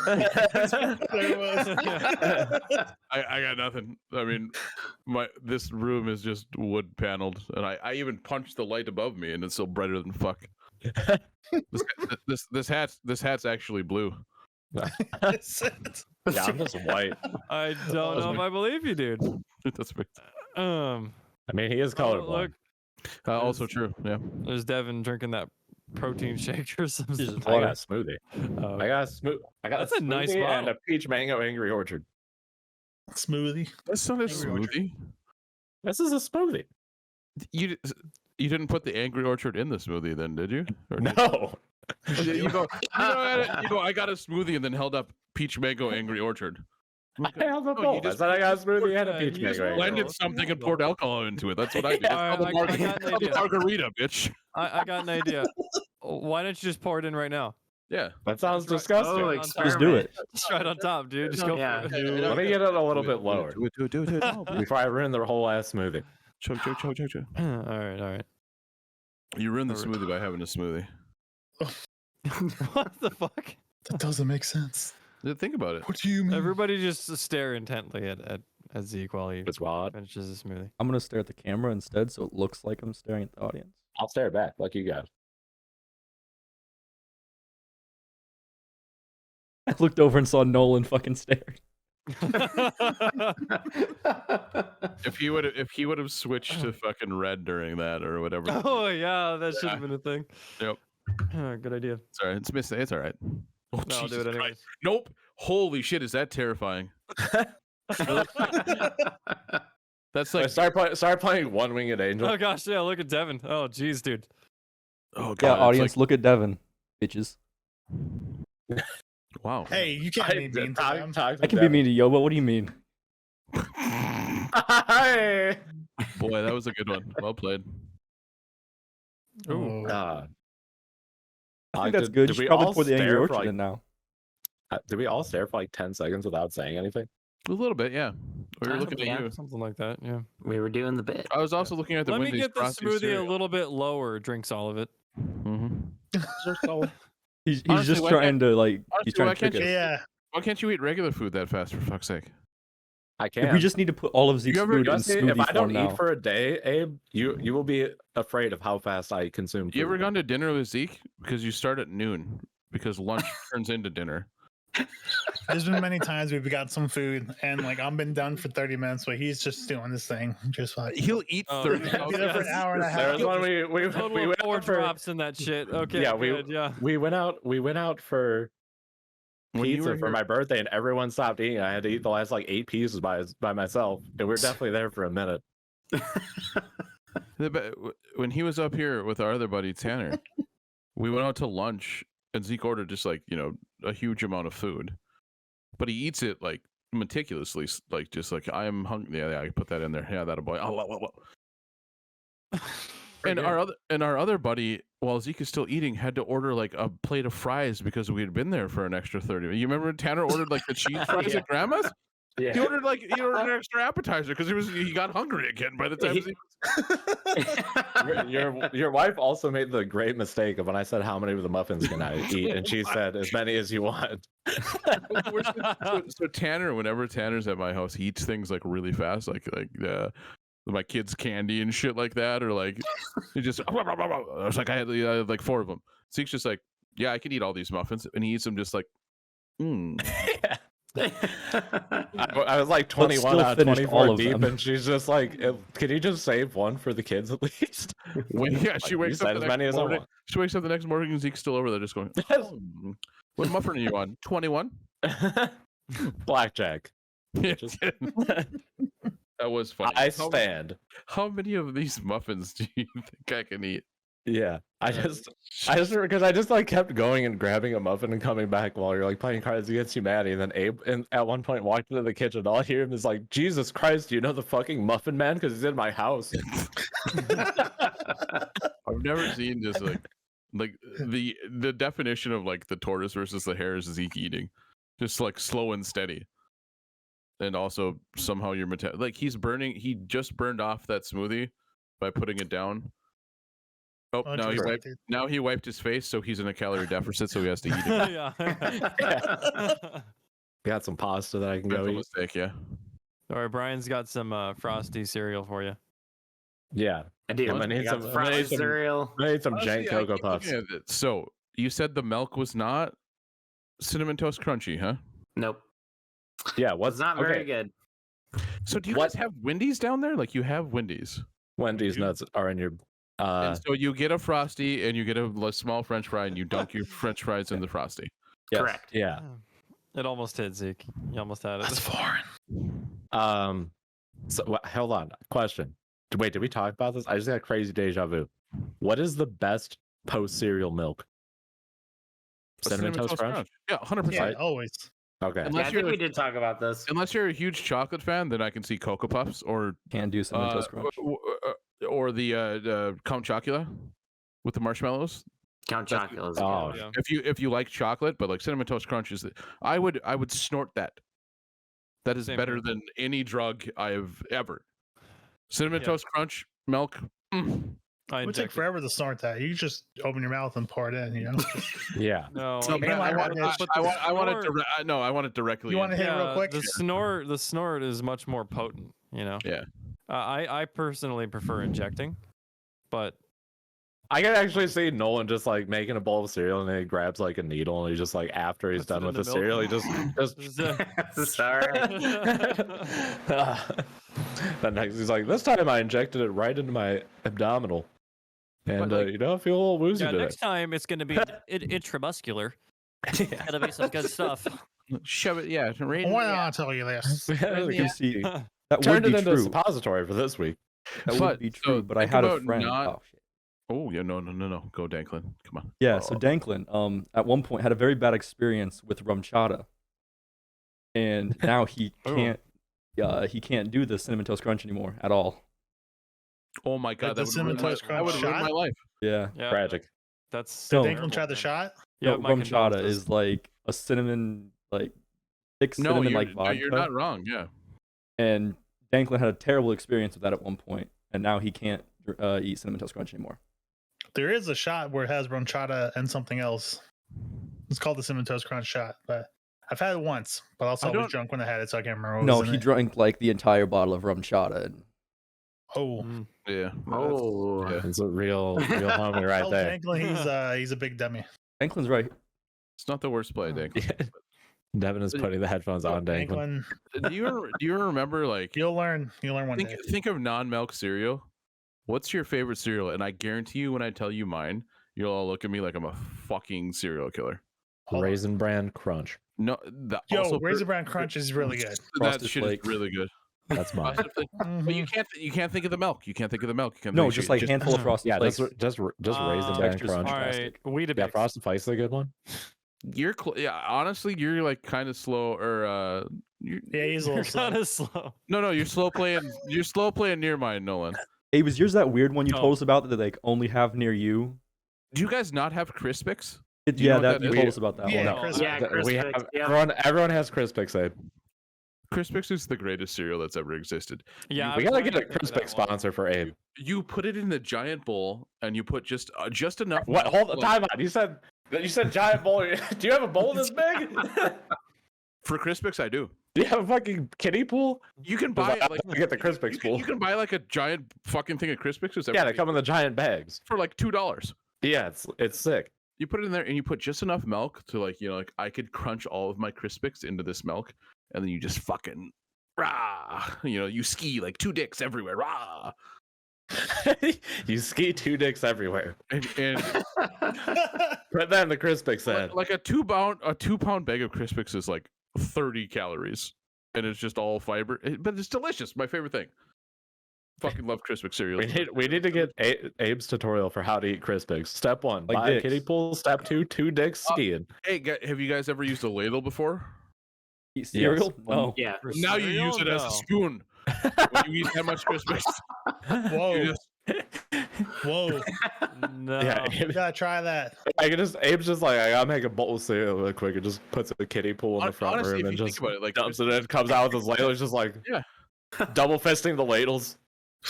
There it was. I got nothing. I mean, this room is just wood paneled, and I even punched the light above me, and it's still brighter than fuck. This hat's actually blue. That's it. Yeah, I'm just white. I don't know if I believe you, dude. That's big. I mean, he is colorblind. look, Also true. Yeah. there's Devin drinking that protein shake or something. Jesus, I got water. a smoothie. Oh, I got a smooth. I got That's a a nice smoothie and bottle. a peach mango angry orchard. Smoothie. That's not a Angry Orchard. smoothie. This is a smoothie. You didn't put the Angry Orchard in the smoothie, then, did you? Or did- No. You go. I got a smoothie, and then held up peach mango Angry Orchard. I held up No, you both. I just- said I got a smoothie and a Yeah, peach you just mango. angry Blended orchard. something and poured alcohol into it. That's what I did. Alright, It's called I got an idea. margarita, bitch. I got an idea. Why don't you just pour it in right now? Yeah. That sounds That's disgusting. Oh, Just Just do it. Just right on top, dude. Just go Yeah. for it. Let me get it a little bit lower Do it. No, before I ruin the whole ass smoothie. Chug. All right. You ruined the Alright. smoothie by having a smoothie. What the fuck? That doesn't make sense. Yeah, think about it. What do you mean? Everybody just stare intently at Zeke while he It's wild. finishes the smoothie. I'm gonna stare at the camera instead, so it looks like I'm staring at the audience. I'll stare back like you guys. I looked over and saw Nolan fucking staring. If he would have switched to fucking red during that or whatever. Oh yeah, that should have been a thing. Yep. Good idea. Sorry, it's missing. It's all right. Oh, No, I'll do Jesus it anyways. Christ. Nope. Holy shit, is that terrifying? That's like Start playing One Winged Angel. Oh gosh, yeah. Look at Devin. Oh jeez, dude. oh god. Yeah, it's audience, look at Devin, bitches. Like, wow. Hey, you can't be mean to them. I can be mean to Yoba. What do you mean? Hi. Boy, that was a good one. Well played. Ooh. I think that's good. You should probably pour the Angry Orchard in now. Did we all stare for like 10 seconds without saying anything? A little bit, yeah. We were looking Yeah. at you. Something like that. Yeah. We were doing the bit. I was also looking at the Let me Wendy's get the Frosty smoothie cereal. a little bit lower. Drinks all of it. He's Honestly, just why trying to like. honestly, He's trying why to trick can't us. Yeah. Why can't you eat regular food that fast, for fuck's sake? I can't. We just need to put all of Zeke's ever- food in Trust me, if smoothie I form don't now. eat for a day, Abe, you will be afraid of how fast I consume food. You ever gone to dinner with Zeke? Because you start at noon, because lunch turns into dinner. There's been many times we've got some food and like I'm been done for 30 minutes, but he's just doing this thing. Just like He'll eat Oh, 30 yeah. be there for an hour and a There half. was one we Total we of went 4 out for drops in that shit. Okay. Yeah, we- good, yeah. we went out for When you pizza were for here- my birthday, and everyone stopped eating. I had to eat the last like 8 pieces by myself, and we were definitely there for a minute. When he was up here with our other buddy Tanner, we went out to lunch, and Zeke ordered just like a huge amount of food, but he eats it like meticulously, like just like I am hungry. Yeah, I put that in there. Yeah, that'll boy. Oh, And our other buddy, while Zeke is still eating, had to order like a plate of fries because we had been there for an extra 30. You remember when Tanner ordered like the cheese fries at Grandma's? He ordered an extra appetizer because he got hungry again by the time Your wife also made the great mistake of when I said how many of the muffins can I eat, and she said as many as you want. so Tanner, whenever Tanner's at my house, he eats things like really fast, like my kids' candy and shit like that, or like he just. I was like I had like 4 of them. Zeke's just like, yeah, I can eat all these muffins, and he eats them just like, I was like But 21 still out of finished 24 all of deep, them. and she's just like, "Can you just save one for the kids at least?" Yeah, she You wakes said up as the many next as I morning. want. She wakes up the next morning and Zeke's still over there just going, what muffin are you on? 21? Blackjack. Yeah, Just- that was funny. I stand. How many of these muffins do you think I can eat? Yeah, I just because I just like kept going and grabbing a muffin and coming back while you're like playing Cards Against Humanity, and then Abe and at one point walked into the kitchen. All I hear him is like, "Jesus Christ, do you know the fucking Muffin Man? Because he's in my house." I've never seen just like the definition of like the tortoise versus the hare is Zeke eating, just like slow and steady, and also somehow you're like he just burned off that smoothie by putting it down. Oh, Oh, now just right, he wiped his face, so he's in a calorie deficit, so he has to eat it. Yeah. Got some pasta that I can go Mental eat. mistake, yeah. All right, Brian's got some Frosty cereal for you. Yeah, I do. I'm gonna I need got some- the I'm gonna need frosted some- cereal. I need some Honestly, jank I Cocoa keep looking Puffs. at it. So you said the milk was not cinnamon toast crunchy, huh? Nope. Yeah, It's what's not very okay, good. So do you What- guys have Wendy's down there? Like you have Wendy's. Wendy's You- nuts are in your And so you get a Frosty and you get a small French fry and you dunk your French fries in the Frosty. Yes. Correct. yeah. It almost hit Zeke. You almost had it. foreign. So hold on. Question. Wait, did we talk about this? I just got crazy deja vu. What is the best post cereal milk? A Cinnamon Toast Crunch? Yeah, 100%. Yeah, always. Okay. Unless Yeah, I think you're we did talk about this. Unless you're a huge chocolate fan, then I can see Cocoa Puffs or Can do cinnamon toast crunch. or the Count Chocula with the marshmallows. Count That's- Chocula is Oh, good. Yeah. If you like chocolate, but like cinnamon toast crunch is, I would snort that. That is Same better here. than any drug I've ever. Cinnamon Yeah. toast crunch milk. I It would take injected- forever to snort that. You just open your mouth and pour it in. You know. Yeah. No, So, I- man, I I want want- but I the want it snort- I want it directly. You want in. to hit it real quick? The snort is much more potent. You know. Yeah. I personally prefer injecting, but I can actually see Nolan just like making a bowl of cereal and then he grabs like a needle and he's just like after he's Puts it done with in the the milk. cereal, he just Sorry. then next he's like, this time I injected it right into my abdominal. And But, like- you know, I feel a little woozy yeah, today. next time it's gonna be intramuscular. It's gonna be some good stuff. Shove it, yeah. Right. Why not I tell you this? You see, that Turned would it be into a true. supposatory for this week. That But, would be so true. But I think had a about friend. not- Oh shit. Oh yeah, no, go Danklin, come on. Yeah, so Danklin, at one point had a very bad experience with rum chata, and now he Oh. can't do the cinnamon toast crunch anymore at all. Oh my god, the that would cinnamon ruin my, toast that crunch would ruin my shot? life. Yeah, Yeah, Tragic. that's So- Did Danklin try the shot? Yeah, no, my rum chata condolences. is like a cinnamon, like thick No, cinnamon you're, like vodka. you're not wrong. Yeah, And Danklin had a terrible experience with that at one point, and now he can't eat cinnamon toast crunch anymore. There is a shot where it has rum chata and something else. It's called the cinnamon toast crunch shot, but I've had it once. But also I don't- was drunk when I had it, so I can't remember. What No, was in he it. drank like the entire bottle of rum chata. And Oh, Mm. yeah. Oh. yeah. It's a real homie right tell there. Danklin he's a big dummy. Danklin's right. It's not the worst play, Danklin. Devin is putting the headphones on Danklin. Danklin, Do you remember like you'll learn. You'll learn one day. think of non-milk cereal? What's your favorite cereal? And I guarantee you, when I tell you mine, you'll all look at me like I'm a fucking serial killer. Hold on. Raisin Bran Crunch. No, Yo, also Raisin Bran Crunch is really good. That Frosted shit Flakes. is really good. That's mine. Frosted Flakes. But you can't think of the milk. You can't think of the milk. You can't No, think just of like a handful of frosted Yeah, flakes. just Raisin Bran Texture's Crunch. All fantastic. right, Weetabix. Yeah, Frosted Flakes is a good one. You're yeah. Honestly, you're like kind of slow, or Yeah, he's a You're little slow. kind of slow. no, you're slow playing. You're slow playing near mine, Nolan. Hey, was yours that weird one you Oh. told us about that they like only have near you? Do you guys not have Crispix? It, Do you yeah, know what that that you is? told us about that Yeah, one. Chris- Yeah, we Crispix, have yeah. everyone has Crispix, Abe. Crispix is the greatest cereal that's ever existed. Yeah, We I'm gotta get a trying to think of Crispix that one. sponsor for Abe. You put it in the giant bowl, and you put just enough. What? milk, Hold on, like- time out. You said giant bowl. Do you have a bowl this big? For Crispix, I do. Do you have a fucking kiddie pool? You can 'Cause buy I like wanna get the Crispix you pool. can buy like a giant fucking thing of Crispix. Yeah, they come in the giant bags. for like $2. Yeah, it's sick. You put it in there and you put just enough milk to like I could crunch all of my Crispix into this milk, and then you just fucking rah. You ski like 2 dicks everywhere. Rah. You ski 2 dicks everywhere. And Put that in the Crispix ad. like a 2-pound bag of Crispix is like 30 calories, and it's just all fiber, but it's delicious. My favorite thing. Fucking love Crispix cereal. We need to get Abe's tutorial for how to eat Crispix. Step 1, Like buy a dicks. kiddie pool. Step 2, 2 dicks skiing. Hey, have you guys ever used a ladle before? Eat cereal? No. Yeah. For Now you cereal? use it as a No. spoon. When you eat that much Crispix, Whoa, you just- whoa! No. Yeah, You gotta try that. Abe's just like, I gotta make a bowl of cereal real quick, and just puts a kiddie pool in the front honestly, room if and you just think about it, like dumps it in, comes out with his ladle. He's just like, Yeah. double fisting the ladles.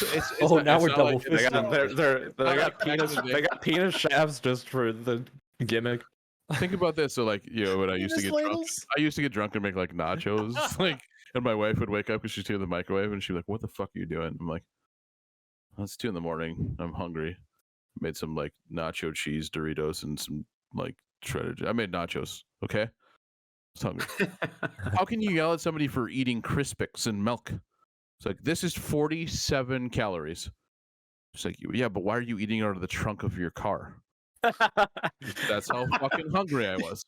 it's Oh, not- now it's we're not double like- They got they Not got like back in penis the day. they got penis shafts just for the gimmick. Think about this. So like, when I used to Penis get drunk, ladles? I used to get drunk and make like nachos, like, and my wife would wake up because she'd see in the microwave, and she'd be like, "What the fuck are you doing?" I'm like, "Oh, it's 2 a.m. I'm hungry." Made some like nacho cheese Doritos and some like shredded. I made nachos. Okay, I was hungry. How can you yell at somebody for eating Crispix and milk? It's like, this is 47 calories. It's like, yeah, but why are you eating out of the trunk of your car? That's how fucking hungry I was.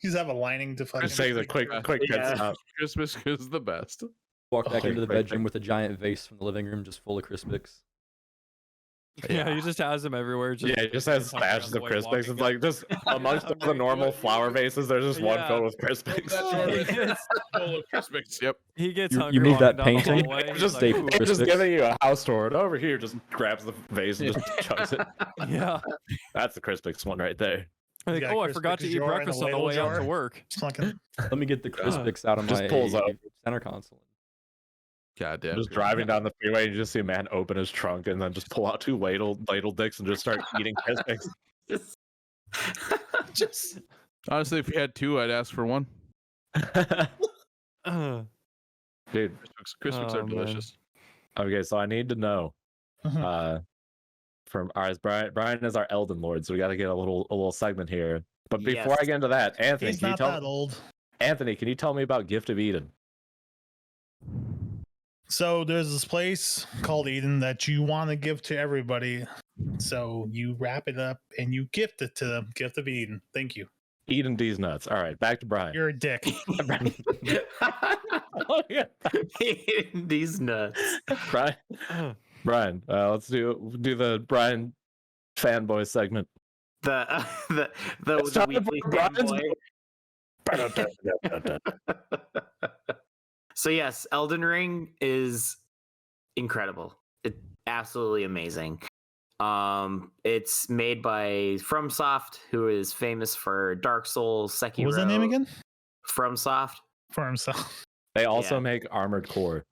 You just have a lining to fucking. Just take a quick pit Yeah. stop. Christmas is the best. Walk back Oh, into the great bedroom with a giant vase from the living room just full of Crispix. Yeah, he just has them everywhere. Just Yeah, it just has walking around stashes the of way, Crispix. walking It's like just amongst all the normal flower vases, there's just one Yeah. filled with Crispix. That's He what it is. gets, Full of Crispix. Yep. he gets You hungry. need that walking down the painting? hallway, he's Just, like, Stay "Ooh." for just Crispix. giving you a house tour. And over here, just grabs the vase and just chugs it. Yeah. That's the Crispix one right there. Like, got oh, I Crispix forgot to eat jar and a breakfast on the ladle way out jar. to work. Fucking. Let me get the Crispix out of Just my pulls up. center console. God damn. Just driving down the freeway, and you just see a man open his trunk and then just pull out 2 ladle dicks and just start eating Crispix. Just. Honestly, if you had 2, I'd ask for 1. Dude, Crispix are Oh, man. delicious. okay, so I need to know. Mhm. From ours, Brian is our Elden Lord, so we got to get a little segment here. But before I Yes. get into that, Anthony, He's can you not tell that old. Anthony, can you tell me about Gift of Eden? So there's this place called Eden that you want to give to everybody. So you wrap it up and you gift it to them. Gift of Eden. Thank you. Eden D's nuts. All right, back to Brian. You're a dick. Oh, yeah. These nuts. Brian, let's do the Brian fanboy segment. The It's time for weekly Brian's- fanboy. So yes, Elden Ring is incredible. It's absolutely amazing. It's made by FromSoft, who is famous for Dark Souls, Sekiro. What was that name again? FromSoft For himself. They also Yeah. make Armored Core.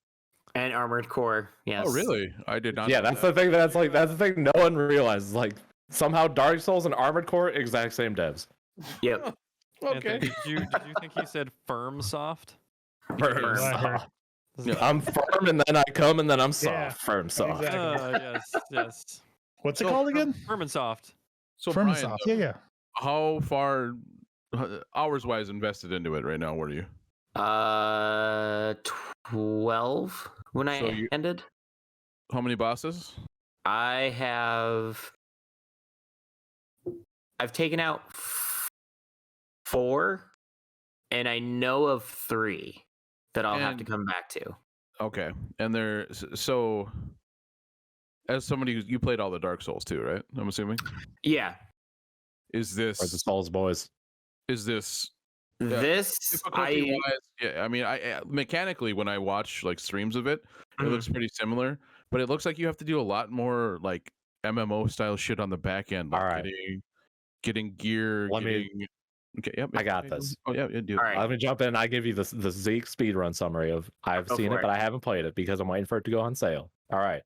and Armored Core. Yes. Oh, really? I did not. Yeah, know that's that. the thing. That's the thing. No one realizes. Like somehow Dark Souls and Armored Core, exact same devs. Yep. Okay. Anthony, did you think he said firm soft? Firm What I heard. soft. I'm firm and then I come and then I'm soft. Yeah, Firm soft. exactly. Yes. What's it So called again? Firm and soft. So Firm and Brian, soft. Yeah, yeah. how far, hours wise, invested into it right now? What are you? 12 when So I you- ended. How many bosses? I've taken out 4 and I know of 3 that I'll have to And- come back to. Okay, and there. So, as somebody who you played all the Dark Souls too, right? I'm assuming. Yeah. Is Or the this Souls boys. Yeah. This difficulty wise? Yeah, I mean, I mechanically when I watch like streams of it, it looks pretty similar, but it looks like you have to do a lot more like MMO style shit on the back end, like All right. getting gear. Let me- getting... Okay, yep. I got this. Oh yeah, dude. All right. Let me jump in. I give you the Zeke speedrun summary of I've Go seen for it, it. but I haven't played it because I'm waiting for it to go on sale. All right.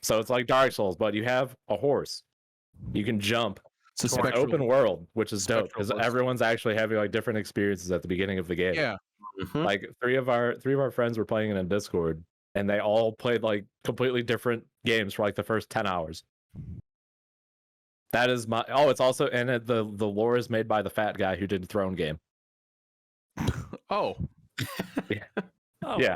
So it's like Dark Souls, but you have a horse. You can jump. It's a It's an spectral- open world, which is dope spectral because horse. everyone's actually having like different experiences at the beginning of the game. Yeah, Mhm. Like three of our friends were playing it in Discord, and they all played like completely different games for like the first 10 hours. That is my. Oh, it's also and the lore is made by the fat guy who did Throne Game. Oh, Oh, Yeah.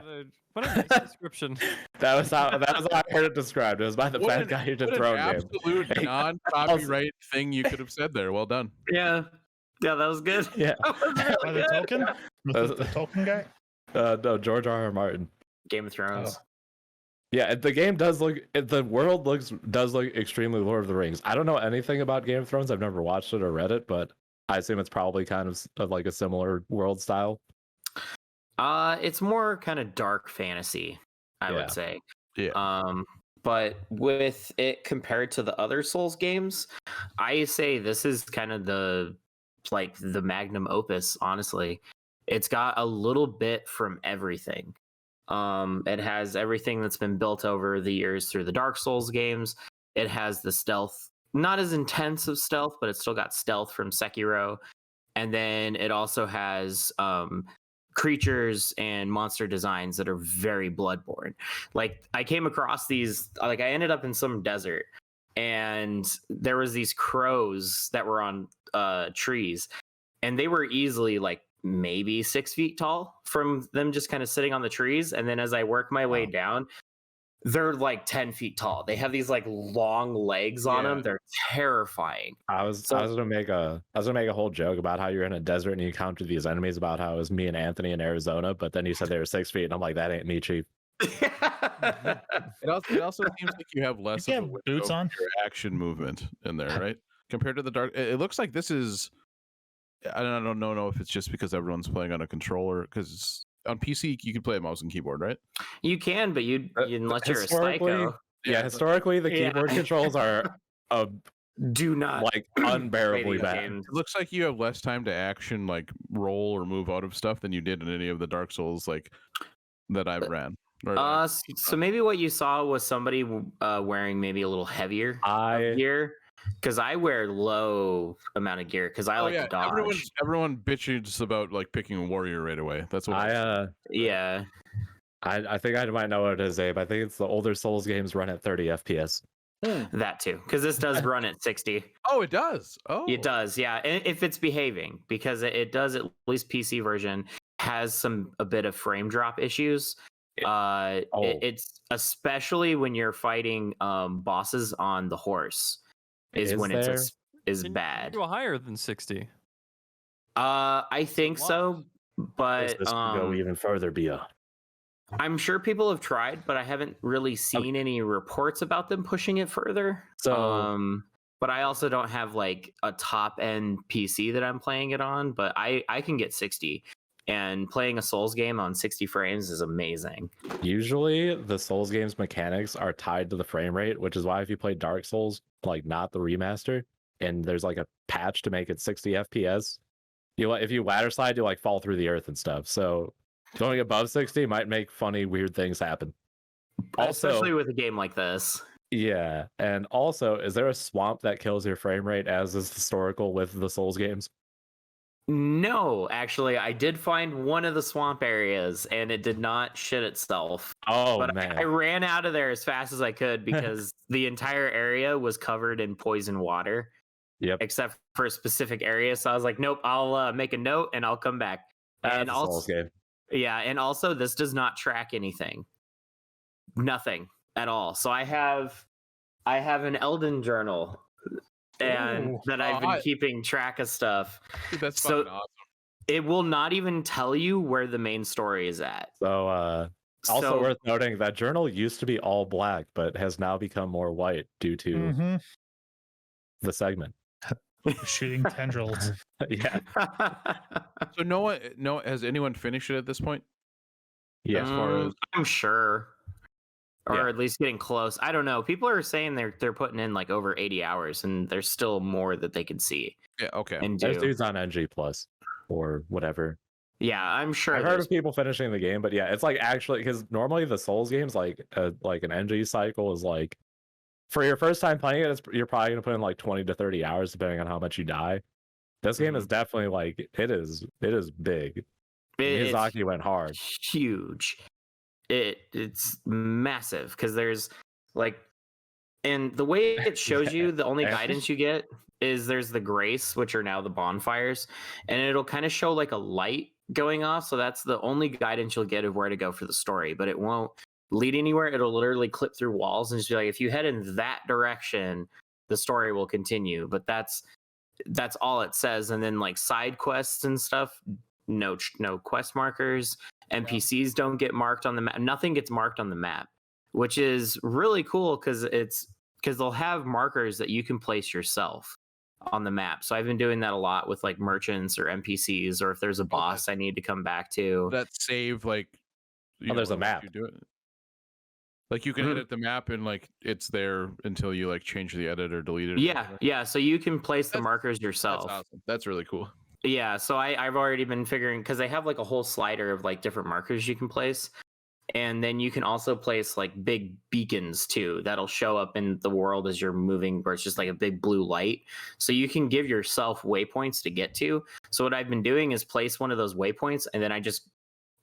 what a nice description. That was how I heard it described. It was by the what fat an, guy who did what an Throne Game. absolute non-copyright thing you could have said there. Well done. Yeah, that was good. Yeah. That was really By the good. token? The token guy? No, George R.R. Martin. Game of Thrones. Yeah, the game does look. The world does look extremely Lord of the Rings. I don't know anything about Game of Thrones. I've never watched it or read it, but I assume it's probably kind of like a similar world style. It's more kind of dark fantasy, I Yeah. would say. Yeah. But with it compared to the other Souls games, I say this is kind of the magnum opus, honestly. It's got a little bit from everything. It has everything that's been built over the years through the Dark Souls games. It has the stealth, not as intense of stealth, but it's still got stealth from Sekiro. And then it also has creatures and monster designs that are very Bloodborne. Like I came across these, like I ended up in some desert and there was these crows that were on trees, and they were easily like maybe 6 feet tall from them just kind of sitting on the trees. And then as I work my way down, they're like 10 feet tall. They have these like long legs on them. They're terrifying. I was gonna make a whole joke about how you're in a desert and you encounter these enemies, about how it was me and Anthony in Arizona, but then you said they were 6 feet, and I'm like, that ain't me, Chief. It also seems like you have less You of a have window boots on? for your action movement in there, right? Compared to the dark, it looks like this is. I don't know if it's just because everyone's playing on a controller, because on PC you can play a mouse and keyboard, right? You can, but unless you're a historically- psycho, Yeah, historically the Yeah. keyboard controls are do not like play unbearably these bad. games. It looks like you have less time to action, like roll or move out of stuff, than you did in any of the Dark Souls like that I've ran. So maybe what you saw was somebody wearing maybe a little heavier gear, because I wear low amount of gear because I like to dodge. Everyone bitches about like picking a warrior right away. That's what Yeah. I think I might know what it is, Abe. I think it's the older Souls games run at 30 FPS. That too, because this does run at 60. Oh, it does. Oh, It does, yeah. And if it's behaving, because it does, at least PC version has a bit of frame drop issues. It's especially when you're fighting bosses on the horse is when it's bad. Go higher than 60. I think so, but This could go even further beyond. I'm sure people have tried, but I haven't really seen any reports about them pushing it further. So, but I also don't have like a top end PC that I'm playing it on, but I can get 60, and playing a Souls game on 60 frames is amazing. Usually the Souls games mechanics are tied to the frame rate, which is why if you play Dark Souls, like not the remaster, and there's like a patch to make it 60 FPS, if you ladder slide, you like fall through the earth and stuff. So going above 60 might make funny, weird things happen. Also, especially with a game like this. Yeah, and also, is there a swamp that kills your frame rate, as is historical with the Souls games? No, actually, I did find one of the swamp areas, and it did not shit itself. Oh, but man. I ran out of there as fast as I could because the entire area was covered in poison water. Yep. Except for a specific area. So I was like, nope, I'll make a note and I'll come back. That's a Souls game. Yeah, and also this does not track anything. Nothing at all. So I have an Elden journal and that I've been keeping track of stuff. Dude, that's so fucking awesome. It will not even tell you where the main story is at. So also worth noting that journal used to be all black, but has now become more white due to the segment. Shooting tendrils. Yeah. So no, has anyone finished it at this point? Yeah. As far as I'm sure. Or at least getting close. I don't know. People are saying they're putting in like over 80 hours, and there's still more that they can see. Yeah, okay. And There's dudes on NG Plus or whatever. Yeah, I'm sure. I've heard of people finishing the game, but yeah, it's like actually, because normally the Souls games, like an NG cycle is like, for your first time playing it, you're probably gonna put in like 20 to 30 hours depending on how much you die. This game is definitely like it is big. Miyazaki went hard. Huge. It's massive because there's like And the way it shows you, the only And- guidance you get is there's the grace, which are now the bonfires, and it'll kind of show like a light going off. So that's the only guidance you'll get of where to go for the story, but it won't lead anywhere. It'll literally clip through walls and just be like, if you head in that direction, the story will continue. But that's all it says. And then like side quests and stuff, no quest markers. NPCs don't get marked on the map. Nothing gets marked on the map, which is really cool because they'll have markers that you can place yourself on the map. So I've been doing that a lot with like merchants or NPCs, or if there's a boss I need to come back to. That save like there's a map. You do it. Like you can edit the map and like it's there until you like change the edit or delete it. Yeah. So you can place the markers yourself. That's awesome. That's really cool. Yeah. So I've already been figuring, because they have like a whole slider of like different markers you can place. And then you can also place like big beacons too that'll show up in the world as you're moving, where it's just like a big blue light. So you can give yourself waypoints to get to. So what I've been doing is place one of those waypoints and then I just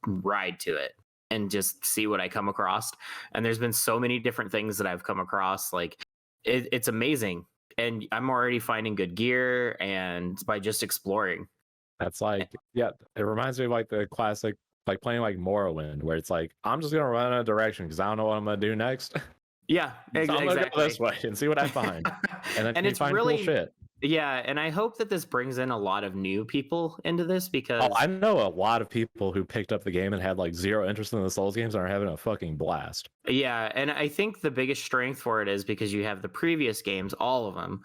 ride to it and just see what I come across. And there's been so many different things that I've come across. Like it's amazing. And I'm already finding good gear and by just exploring. That's like, yeah, it reminds me of like the classic, like playing like Morrowind, where it's like, I'm just going to run in a direction because I don't know what I'm going to do next. Yeah, So I'm going to go this way and see what I find. And then you it's find really cool shit. Yeah, and I hope that this brings in a lot of new people into this because Oh, I know a lot of people who picked up the game and had like zero interest in the Souls games and are having a fucking blast. yeah, and I think the biggest strength for it is because you have the previous games, all of them,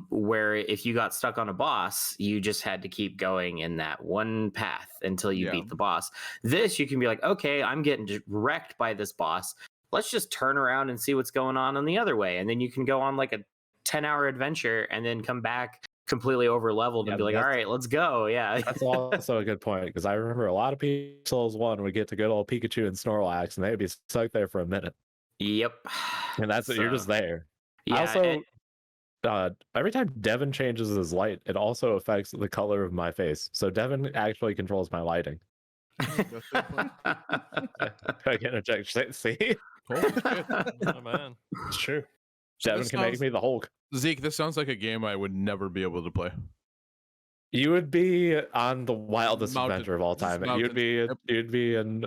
where if you got stuck on a boss, you just had to keep going in that one path until you beat the boss. This, you can be like, okay, I'm getting wrecked by this boss. Let's just turn around and see what's going on the other way. And then you can go on like a 10-hour adventure and then come back completely over leveled and be like, all right, let's go. Yeah. That's also a good point, because I remember a lot of people Souls 1 would get to good old Pikachu and Snorlax and they'd be stuck there for a minute. Yep. And that's it. You're just there. Yeah, I also, every time Devin changes his light, it also affects the color of my face. So Devin actually controls my lighting. I can interject. See? Oh, man. It's true. Devin can make me the Hulk. Zeke, this sounds like a game I would never be able to play. You would be on the wildest adventure of all time. You'd be in.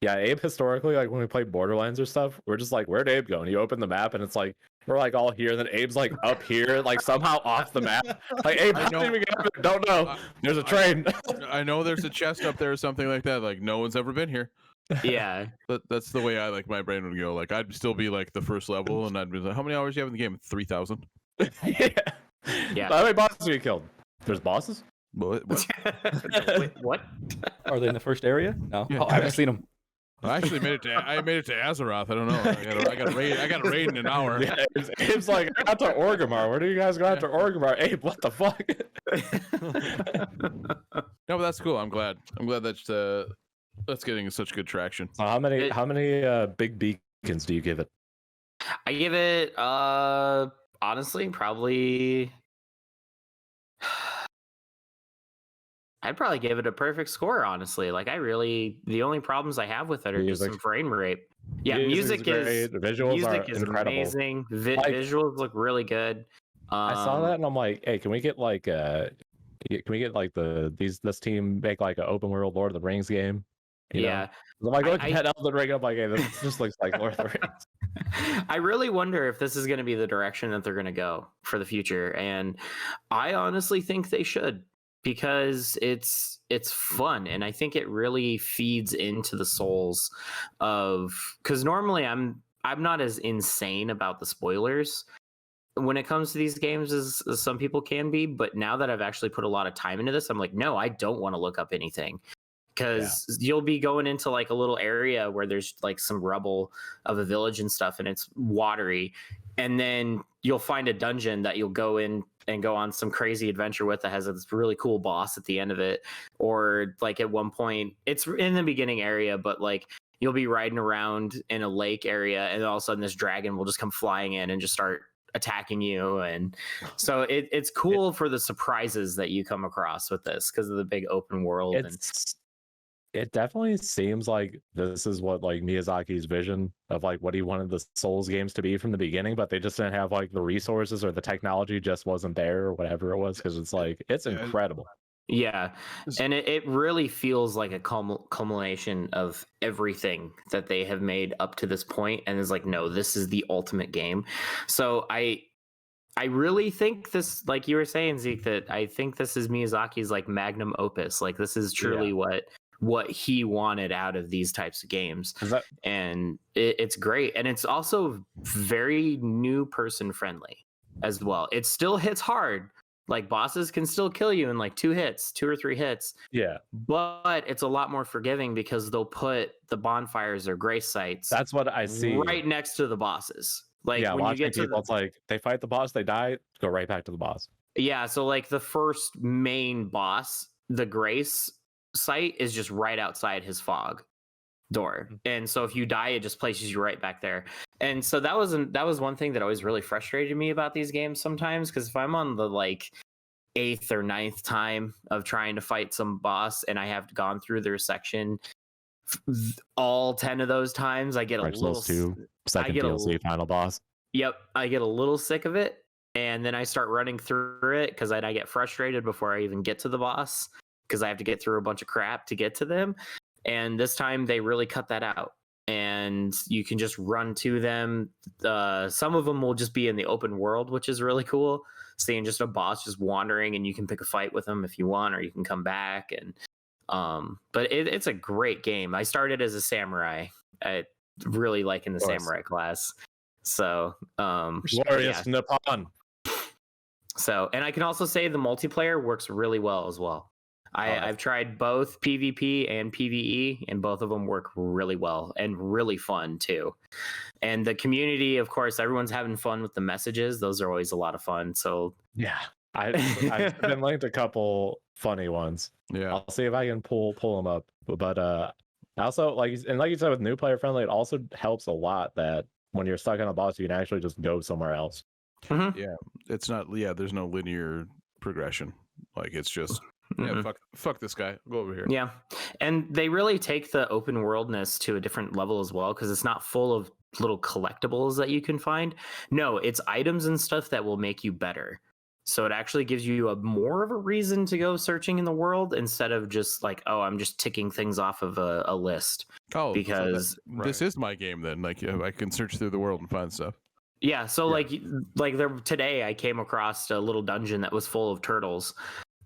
Yeah, Abe historically, like when we play Borderlands or stuff, we're just like, where'd Abe go? And you open the map and it's like, we're like all here, and then Abe's like up here, like somehow off the map. Like, Abe, how did we get up there? Don't know. There's a train. I know there's a chest up there or something like that. Like, no one's ever been here. Yeah. That's the way I like my brain would go. Like, I'd still be like the first level, and I'd be like, how many hours do you have in the game? 3,000. Yeah. How many bosses do you killed? There's bosses? What? Wait, what? Are they in the first area? No. Yeah. Oh, I haven't seen them. I actually made it to Azeroth. I don't know. I got a raid in an hour. Yeah, Abe's like, I got to Orgrimmar. Where do you guys go after Orgrimmar? Abe, what the fuck? No, but that's cool. I'm glad that's getting such good traction. So how many big beacons do you give it? I give it honestly probably I'd probably give it a perfect score, honestly. Like the only problems I have with it are just some frame rate. Yeah, music is great. The visuals are incredible. Amazing. Visuals look really good. I saw that and I'm like, hey, can we get like this team make like an open world Lord of the Rings game? You know? I'm like, look at Elden Ring. I'm like, hey, this just looks like Lord of the Rings. I really wonder if this is going to be the direction that they're going to go for the future, and I honestly think they should, because it's fun, and I think it really feeds into the souls of, because normally I'm not as insane about the spoilers when it comes to these games as some people can be, but now that I've actually put a lot of time into this, I'm like, no, I don't want to look up anything. Because you'll be going into like a little area where there's like some rubble of a village and stuff, and it's watery, and then you'll find a dungeon that you'll go in and go on some crazy adventure with that has this really cool boss at the end of it. Or like at one point, it's in the beginning area, but like you'll be riding around in a lake area, and all of a sudden this dragon will just come flying in and just start attacking you. And so it's cool for the surprises that you come across with this because of the big open world. it definitely seems like this is what like Miyazaki's vision of like what he wanted the Souls games to be from the beginning, but they just didn't have like the resources or the technology just wasn't there or whatever it was. Because it's like it's incredible. Yeah, and it really feels like a culmination of everything that they have made up to this point, and is like, no, this is the ultimate game. So I really think this, like you were saying, Zeke, that I think this is Miyazaki's like magnum opus. Like this is truly what he wanted out of these types of games, and it's great, and it's also very new person friendly as well. It still hits hard. Like bosses can still kill you in like 2 or 3 hits. Yeah. But it's a lot more forgiving because they'll put the bonfires or grace sites. That's what I see. Right next to the bosses. Like yeah, when you get to people, it's like they fight the boss, they die, go right back to the boss. Yeah, so like the first main boss, the grace site is just right outside his fog door. And so if you die, it just places you right back there. And so that was one thing that always really frustrated me about these games sometimes, because if I'm on the like 8th or 9th time of trying to fight some boss and I have gone through their section all 10 of those times, I get a little second DLC final boss. Yep, I get a little sick of it, and then I start running through it because I get frustrated before I even get to the boss because I have to get through a bunch of crap to get to them. And this time they really cut that out, and you can just run to them. Some of them will just be in the open world, which is really cool, seeing just a boss just wandering, and you can pick a fight with them if you want, or you can come back. And but it's a great game. I started as a samurai. I really liking the samurai class. So glorious Nippon. So, and I can also say the multiplayer works really well as well. I've tried both PvP and PvE, and both of them work really well and really fun too. And the community, of course, everyone's having fun with the messages. Those are always a lot of fun. So yeah, I've been linked a couple funny ones. Yeah, I'll see if I can pull them up. But also like you said, with new player friendly, it also helps a lot that when you're stuck on a boss, you can actually just go somewhere else. Mm-hmm. Yeah, it's not. Yeah, there's no linear progression. Like it's just. Yeah, fuck this guy. Go over here. Yeah, and they really take the open worldness to a different level as well, because it's not full of little collectibles that you can find. No, it's items and stuff that will make you better. So it actually gives you more of a reason to go searching in the world instead of just like, oh, I'm just ticking things off of a list. Oh, because this is my game then. Like I can search through the world and find stuff. Yeah, so like today I came across a little dungeon that was full of turtles.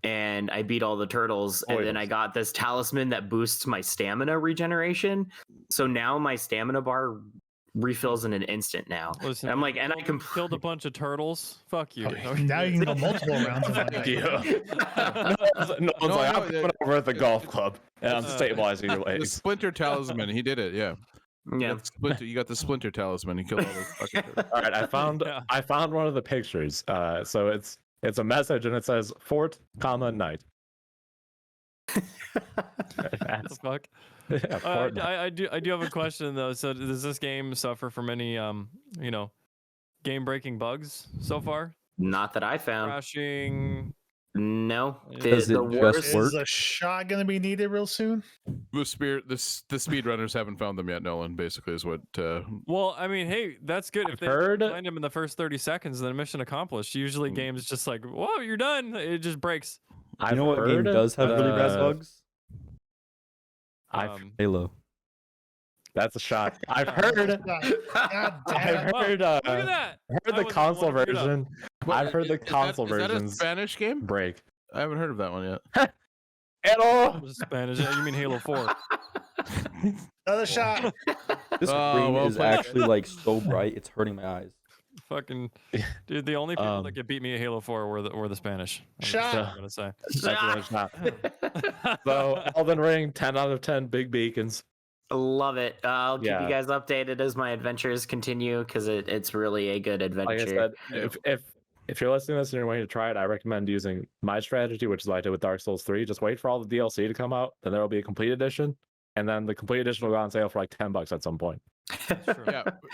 And I beat all the turtles, and then I got this talisman that boosts my stamina regeneration. So now my stamina bar refills in an instant now. Listen, and I'm like, and I killed a bunch of turtles. Fuck you. Now you can go multiple rounds. No one's like, I'm coming over at the golf club, and I'm stabilizing your The legs. Splinter Talisman, he did it. Yeah. Yeah. You got the Splinter Talisman. He killed all those fucking turtles. All right, I found one of the pictures. So it's a message, and it says Fort, night. What the fuck? Yeah, I do have a question though. So does this game suffer from any game breaking bugs so far? Not that I found. Crashing. No. Does it just work? Is a shot going to be needed real soon? The speedrunners haven't found them yet, Nolan, basically is what Well, I mean, hey, that's good. If they find them in the first 30 seconds, then mission accomplished. Usually games just like, whoa, you're done. It just breaks. You know what game does have really bad bugs? Halo. That's a shot. I've heard. I've heard. Look at that. Heard the console version. I've heard the console version. Is that a Spanish game? Break. I haven't heard of that one yet. Hello. Spanish. You mean Halo 4? Another shot. This screen is actually like so bright, it's hurting my eyes. Fucking dude, the only people that could beat me at Halo 4 were the Spanish. Shot. I'm gonna say. That's shot. So Elden Ring, 10 out of 10 big beacons. Love it. I'll keep you guys updated as my adventures continue, because it's really a good adventure. Like I said, if you're listening to this and you're waiting to try it, I recommend using my strategy, which is what I did with Dark Souls 3. Just wait for all the DLC to come out, then there will be a complete edition, and then the complete edition will go on sale for like $10 at some point.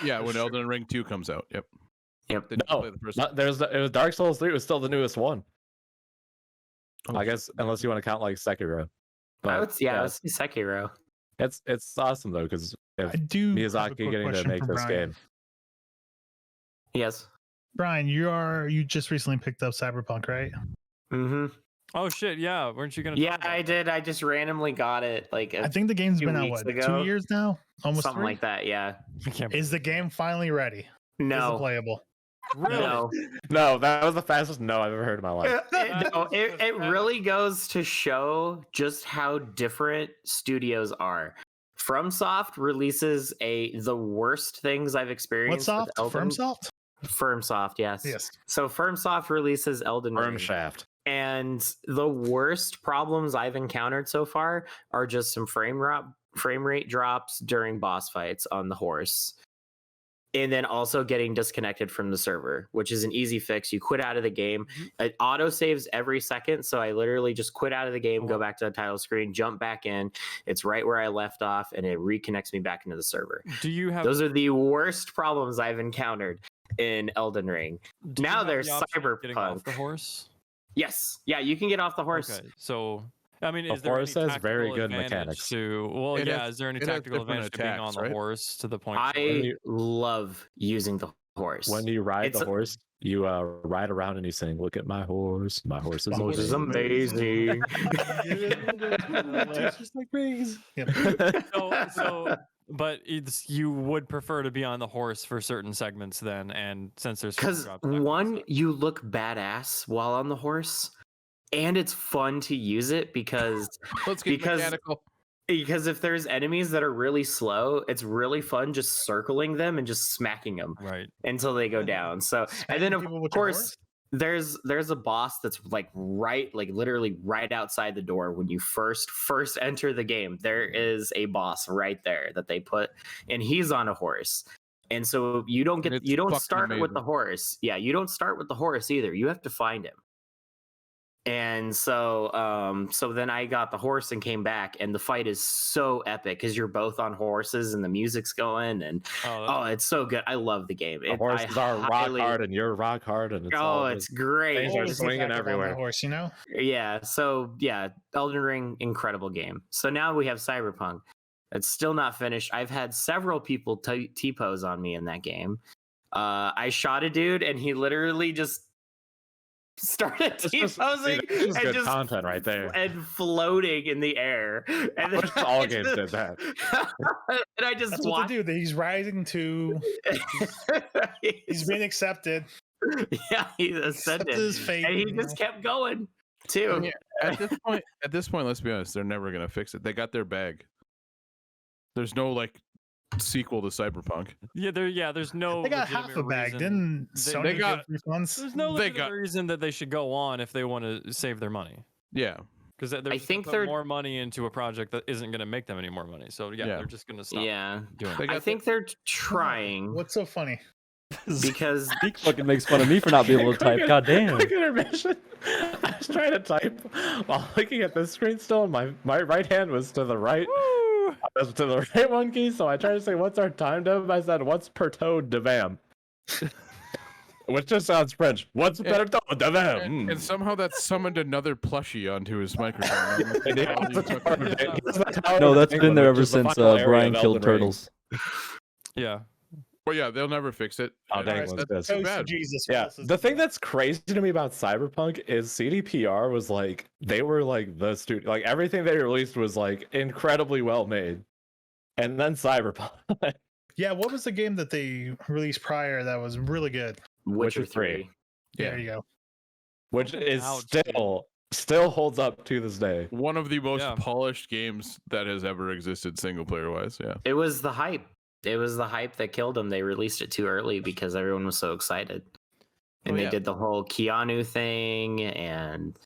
Yeah, when Elden Ring 2 comes out. Yep. No, it was Dark Souls 3 was still the newest one. I guess unless you want to count like Sekiro. I would, But yeah, I would say Sekiro. it's awesome though because I do have a Miyazaki quick getting to question make for this Brian. game. Yes. Brian, you just recently picked up Cyberpunk, right? Mm-hmm. Oh shit, yeah. Weren't you gonna? Yeah, talk about I that? did. I just randomly got it like I think the game's 2 been out weeks what, ago? 2 years now, almost something 3. like that. Yeah. I can't. Is the game finally ready? Is it No. playable? Really? No. No, that was the fastest no I've ever heard in my life. No, it really goes to show just how different studios are. FromSoft releases the worst things I've What experienced. soft? With Elden... FirmSoft? FirmSoft, yes. Yes. So FirmSoft releases Elden Worm Ring. shaft. And the worst problems I've encountered so far are just some frame rate drops during boss fights on the horse. And then also getting disconnected from the server, which is an easy fix. You quit out of the game. It auto saves every second. So I literally just quit out of the game, go back to the title screen, jump back in. It's right where I left off, and it reconnects me back into the server. Do you have? Those are the worst problems I've encountered in Elden Ring. do you now have there's the option of getting Cyberpunk. off the horse. Yes. Yeah, you can get off the horse. Okay, so I mean, The is there any horse has very tactical good advantage mechanics. to? Well, It yeah. has- Is there any it has tactical different advantage to being on attacks, the right? horse to the point? I love using the horse. When you ride It's the a- horse, you ride around and you sing, "Look at my horse. My horse is My horse is amazing." Just like rings. Yep. But you would prefer to be on the horse for certain segments then, and since there's frame Because drops, that kind of one, stuff. you look badass while on the horse, and it's fun to use it because Let's get mechanical. if there's enemies that are really slow, it's really fun just circling them and just smacking them Right. until they go down. So, and then Smacking of people with your course, there's a boss that's like literally right outside the door when you first enter the game. There is a boss right there that they put, and he's on a horse. And so you don't And it's you don't fucking start with amazing. the horse. Yeah, you don't start with the horse either. You have to find him. And so then I got the horse and came back, and the fight is so epic because you're both on horses and the music's going, and Oh, it's so good. I love the game. The horses are rock hard, and you're rock hard, and it's all it's great. Things are Always look swinging back up on everywhere. that horse, you know? Yeah. So yeah, Elden Ring, incredible game. So now we have Cyberpunk. It's still not finished. I've had several people T-pose on me in that game. I shot a dude, and he literally just started T-posing this is and good just content right there. and floating in the air. And I wish all games did that. And I just That's what watched. they do. He's rising to. He's being accepted. Yeah, he's ascended, Accepted his fate. and he you know? just kept going too. Yeah, at this point, let's be honest, they're never gonna fix it. They got their bag. There's no like sequel to Cyberpunk. there's no. They got half legitimate a bag. reason- Didn't they Sony got- give refunds? There's no they legitimate got- reason that they should go on if they want to save their money. Yeah, Because they're I just think gonna put they're- more money into a project that isn't going to make them any more money. So yeah, Yeah. they're just going to stop Yeah, doing They it. got I think they're trying What's so funny? because Zeke fucking makes fun of me for not being able to type. God damn. Quick intermission. I was trying to type while looking at this screen still, and my right hand was to the right. Woo! I was to the right one key, so I tried to say, "What's our time, Dev?" I said, "What's per toad, Devam?" Which just sounds French. What's Yeah. per toad, Devam? and somehow that summoned another plushie onto his microphone. No, that's been there ever since Brian killed turtles. Yeah. Well, yeah, they'll never fix it. Oh, And dang, that's- what's that's this? too Toast to bad. Jesus. Yeah, what else is the thing there? that's crazy to me about Cyberpunk is CDPR was like they were like the studio, like everything they released was like incredibly well made, and then Cyberpunk, Yeah, what was the game that they released prior that was really good? Witcher Witcher 3. 3. Yeah. There you go. which is Ouch, dude. still holds up to this day. One of the most Yeah. polished games that has ever existed, single player wise. Yeah. It was the hype. It was the hype that killed them. They released it too early because everyone was so excited, and Oh, they yeah. did the whole Keanu thing, and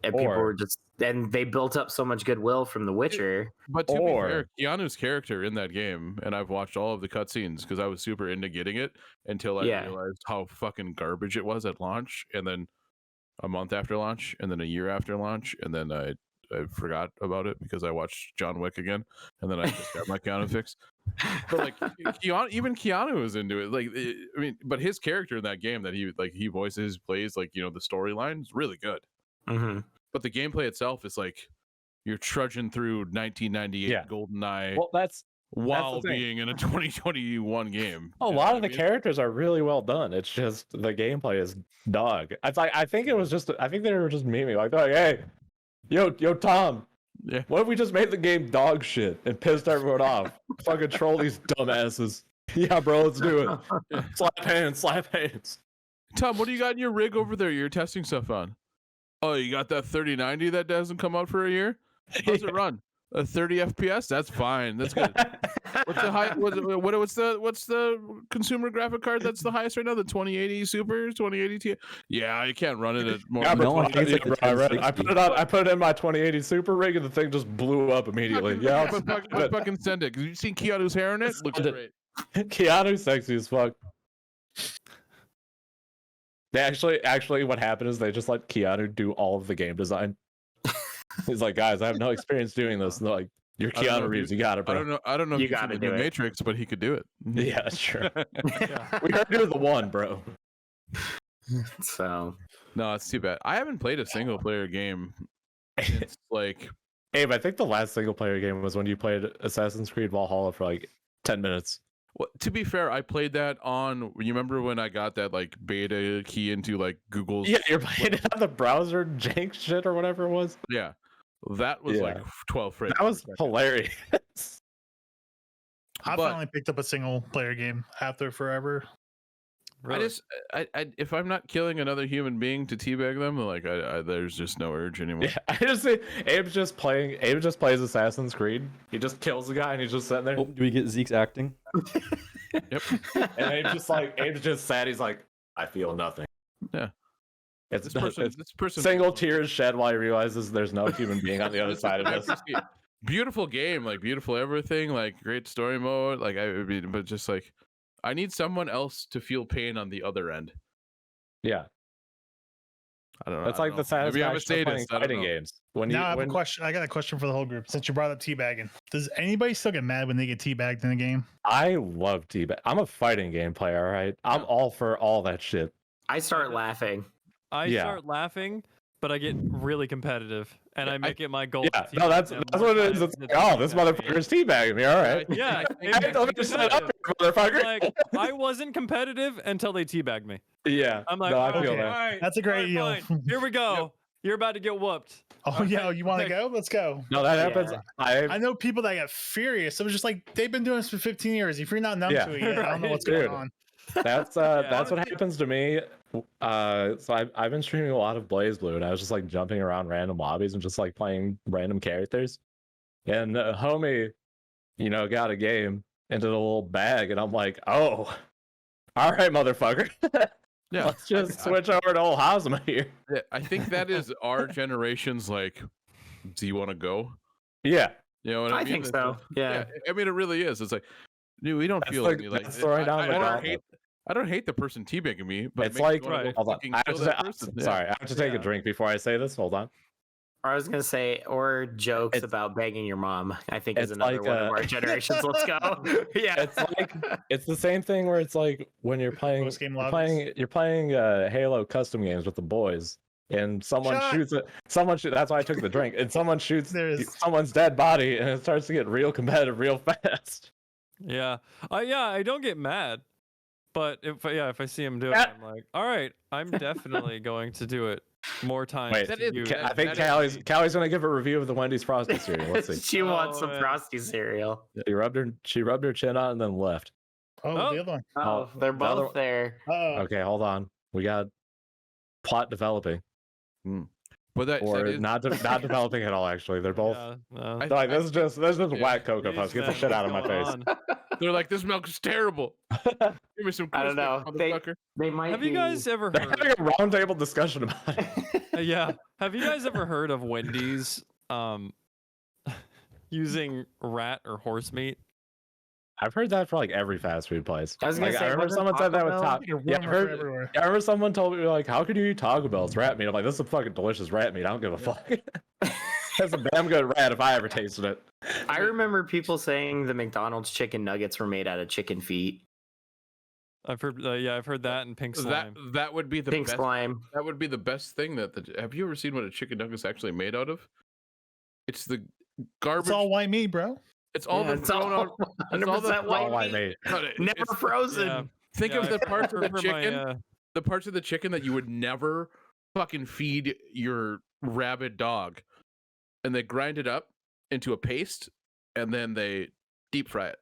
people Or- were just. And they built up so much goodwill from The Witcher. But to be Or- fair, Keanu's character in that game, and I've watched all of the cutscenes because I was super into getting it until I Yeah. realized how fucking garbage it was at launch, and then a month after launch, and then a year after launch, and then I forgot about it because I watched John Wick again, and then I just got my Keanu fix. But like even Keanu was into it. Like I mean, but his character in that game that he voices, plays, like, you know, the storyline is really good. Mm-hmm. But the gameplay itself is like, you're trudging through 1998 Yeah. GoldenEye Well, that's while the thing. being in a 2021 game. A You know lot what of I the mean? characters are really well done. It's just the gameplay is dog. It's like I think they were just memeing like, they're like, hey, yo Tom, Yeah. what if we just made the game dog shit and pissed everyone off? Fucking troll these dumbasses. Yeah, bro, let's do it. Slap hands. Tom, what do you got in your rig over there? You're testing stuff on. Oh, you got that 3090 that doesn't come out for a year? How's it run? A 30 FPS? That's fine. That's good. What's the high? What's the consumer graphic card that's the highest right now? The 2080 Super, 2080 Ti. Yeah, you can't run it at more. Yeah, than No, I think it's like the I 1060. put it on. I put it in my 2080 Super rig, and the thing just blew up immediately. Yeah, but fucking send it. Cause you seen Keanu's hair in it? Looks Send it. great. Keanu's sexy as fuck. They actually, what happened is they just let Keanu do all of the game design. He's like, guys, I have no experience doing this. And they're like, you're I don't know Keanu if Reeves, you- you got it, I bro. don't know. I don't know You if you've seen gotta the do new it. Matrix, but he could do it. Yeah, that's true. Yeah. We heard you're the one, bro. So No, it's too bad. I haven't played a single player game. It's like Abe, I think the last single player game was when you played Assassin's Creed Valhalla for like 10 minutes. well, to be fair, I played that on. You remember when I got that like beta key into like Google's? Yeah, you're playing it on the browser jank shit or whatever it was. Yeah. That was like Yeah. 12 frames. That was hilarious. I But- finally picked up a single player game after forever. Really? I if I'm not killing another human being to teabag them, like there's just no urge anymore. Yeah, I just see Abe just plays Assassin's Creed. He just kills the guy and he's just sitting there. Oh, do we get Zeke's acting? Yep. And Abe's just sad. He's like, I feel nothing. Yeah. It's, This person single tears shed while he realizes there's no human being on the other side of this. Beautiful game, like beautiful everything, like great story mode. Like I mean, but just like I need someone else to feel pain on the other end. Yeah, I don't know. that's I like don't the know. Maybe I'm a satisfaction of playing sadist. I don't fighting know. games. When Now I you have when a question. I got a question for the whole group. Since you brought up teabagging, does anybody still get mad when they get teabagged in a game? I love T-Bag. I'm a fighting game player, all right? I'm all for all that shit. I start laughing. I Yeah. start laughing, but I get really competitive, and I make it my goal. Yeah, to no, teabag that's them what more it is. times It's than like, oh, this teabag me. motherfucker's teabagging me. All right. Yeah, it Hey, makes let me me just set up competitive. here, motherfucker. Like I wasn't competitive until they teabagged me. Yeah. I'm like, no, I okay, feel all that. right, That's a great all right, deal. fine. Here we go. You're about to get whooped. Oh yeah, Okay, you want to okay. go? Let's go. No, that happens. Yeah. I know people that get furious. It was just like they've been doing this for 15 years. If you're not numb Yeah. to it yet, I don't know what's Dude. going on. That's Yeah, that's what honestly- happens to me. So I've been streaming a lot of Blaze Blue, and I was just like jumping around random lobbies and just like playing random characters. And homie, got a game into the little bag, and I'm like, oh, all right, motherfucker. Yeah. Let's just switch over to old Hazma here. Yeah, I think that is our generation's like, do you want to go? Yeah. You know what I I mean? think It's so. like- Yeah. I mean, it really is. It's like, dude, we don't That's feel like- like me. Like, that's throwing down the I gauntlet. don't hate the person teabagging me, but it It's makes me like, wanna go right. hold on. fucking I have kill to that say- person. Yeah. Sorry, I have to take a Yeah. drink before I say this. Hold on. I was gonna say, or jokes It's- about begging your mom. I think is it's another like, one of our generations. Let's go. Yeah. It's like it's the same thing where it's like when you're playing Post-game you're lobbies. playing Halo custom games with the boys, and someone Shot. shoots it. That's why I took the drink. And someone shoots There's- someone's dead body, and it starts to get real competitive real fast. Yeah. I don't get mad, but if I see him do it, Yeah. I'm like, all right, I'm definitely going to do it more times. Wait, than that is- you. that- I think that is- Callie's gonna give a review of the Wendy's Frosty cereal. Let's see. She wants some man. Frosty cereal. She rubbed her chin on and then left. Oh, Oh. the other one. Oh, Oh, they're the other both there. Oh, Okay, hold on. We got plot developing, But that or is, not developing at all. Actually, they're both. Yeah, no. I- Like, this is just yeah. whack Cocoa Jeez, Puffs. Get the man, shit out of what's my face. going on? they're like, this milk is terrible. Give me some. I don't know. Crispy, They- motherfucker. They might. Have you guys ever They're having heard? a roundtable discussion about it. Yeah. Have you guys ever heard of Wendy's using rat or horse meat? I've heard that for like every fast food place. I was gonna Like, say, I remember wasn't someone said that Taco with Bell? Taco. you're Yeah, I warmer for heard. everywhere. I remember someone told me like, "How could you eat Taco Bell? It's rat meat." I'm like, "This is fucking delicious rat meat. I don't give a fuck." That's a damn good rat if I ever tasted it. I remember people saying the McDonald's chicken nuggets were made out of chicken feet. I've heard. I've heard that in pink slime. That would be the Pink best. slime. That would be the best thing. Have you ever seen what a chicken nugget's actually made out of? It's the garbage. It's all white meat, bro. It's all the it's all thrown out. It's all the 100% white meat. Never It's- frozen. Yeah. Think Yeah, of the parts of the for chicken. my, The parts of the chicken that you would never fucking feed your rabid dog, and they grind it up into a paste, and then they deep fry it.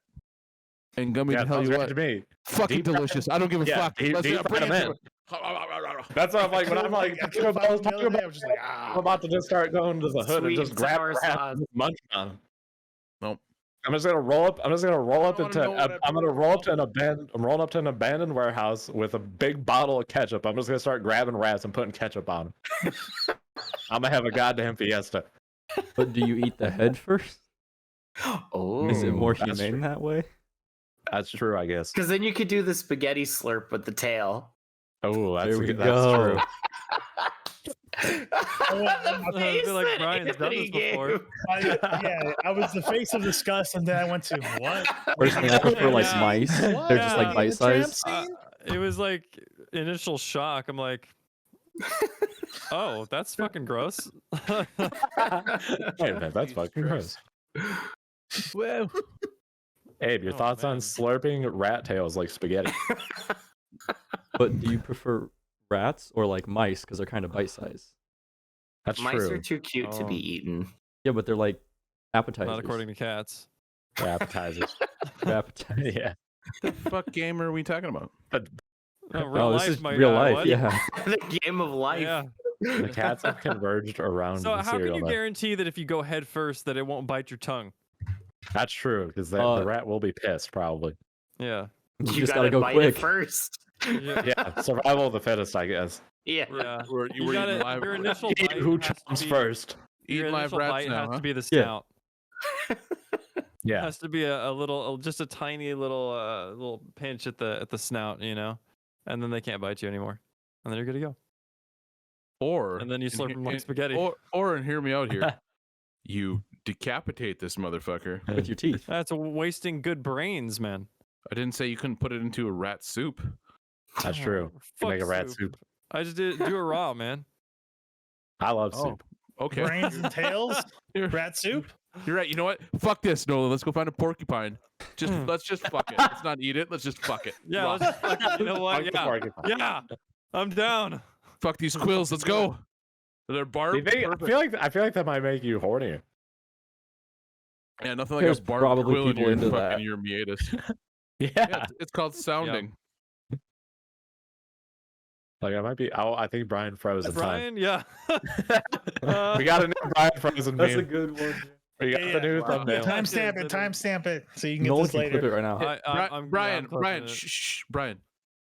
And gummy, Yeah, to tell sounds you great what, to me. fucking Deep fry- delicious. I don't give a Yeah, fuck. deep Let's fry bring them it in. to- That's what I'm like when I'm like I couldn't find the other day, I was just like, I'm about to just start going to the hood Sweet and just and grab sour a rat sauce. and munch on them. Nope. I'm just gonna roll up. I'm just gonna roll up I into. wanna know what I'm gonna I've roll up heard. to an abandoned. I'm rolling up to an abandoned warehouse with a big bottle of ketchup. I'm just gonna start grabbing rats and putting ketchup on them. I'm gonna have a goddamn fiesta. But do you eat the head first? Oh, Is it more that's humane true. that way? That's true, I guess. because then you could do the spaghetti slurp with the tail. Oh, that's There we that's go. true. I feel like Brian's done this before. I was the face of disgust, and then I went to what? Personally, I prefer like Yeah. mice. What? They're just Yeah. like bite The tramp size. scene? It was like initial shock. I'm like, oh, that's fucking gross. Wait a minute, that's Jesus fucking gross. Well, Abe, your Oh, thoughts on man. slurping rat tails like spaghetti? But do you prefer rats or like mice because they're kind of bite size? That's Mice true. are too cute to Oh. be eaten. Yeah, but they're like appetizers. Not according to cats. They're appetizers. They're appetizers. Yeah. the fuck game are we talking about? Oh, real Oh, life, this is my real guy, life. what? Yeah. The game of life. Yeah. The cats have converged around So the how can cereal. you nut. guarantee that if you go head first that it won't bite your tongue? That's true, because the rat will be pissed, probably. Yeah. You You just gotta gotta go bite quick. it first. Yeah. Yeah, survival of the fittest, I guess. Yeah. Yeah. We're You eating gotta, live, your initial Eat bite who has to comes be- first. Your eating live initial rats bite now, has huh? to be the Yeah. snout. Yeah. Has to be a little, just a tiny little pinch at the snout, you know, and then they can't bite you anymore, and then you're good to go. Or And then you slurp them like spaghetti. and hear me out here. You decapitate this motherfucker. With your teeth. That's wasting good brains, man. I didn't say you couldn't put it into a rat soup. That's true. You Fuck make a rat soup. I just do it raw, man. I love Oh, soup. okay. Brains and tails? You're, Rat soup? you're right. You know what? Fuck this, Nolan. Let's go find a porcupine. Let's just fuck it. Let's not eat it. Let's just fuck it. Yeah, Raw. let's just fucking- you know what? Fuck the Yeah, porcupine. yeah, I'm down. Fuck these quills. Let's go. They're Do you barbed. think- Perfect. I feel like that might make you hornier. Yeah, nothing like There's a barbed probably quill in people your into fucking that. your meatus. Yeah. Yeah, it's called sounding. Like I might be. I think Brian froze in time. Brian, yeah. We got a new Brian frozen That's a meme. good one. We got the new Wow. thumbnail. Timestamp it, timestamp it, so you can get Nolan this can clip it later. right now. I'm Brian, clipping Brian, it. shh, Brian.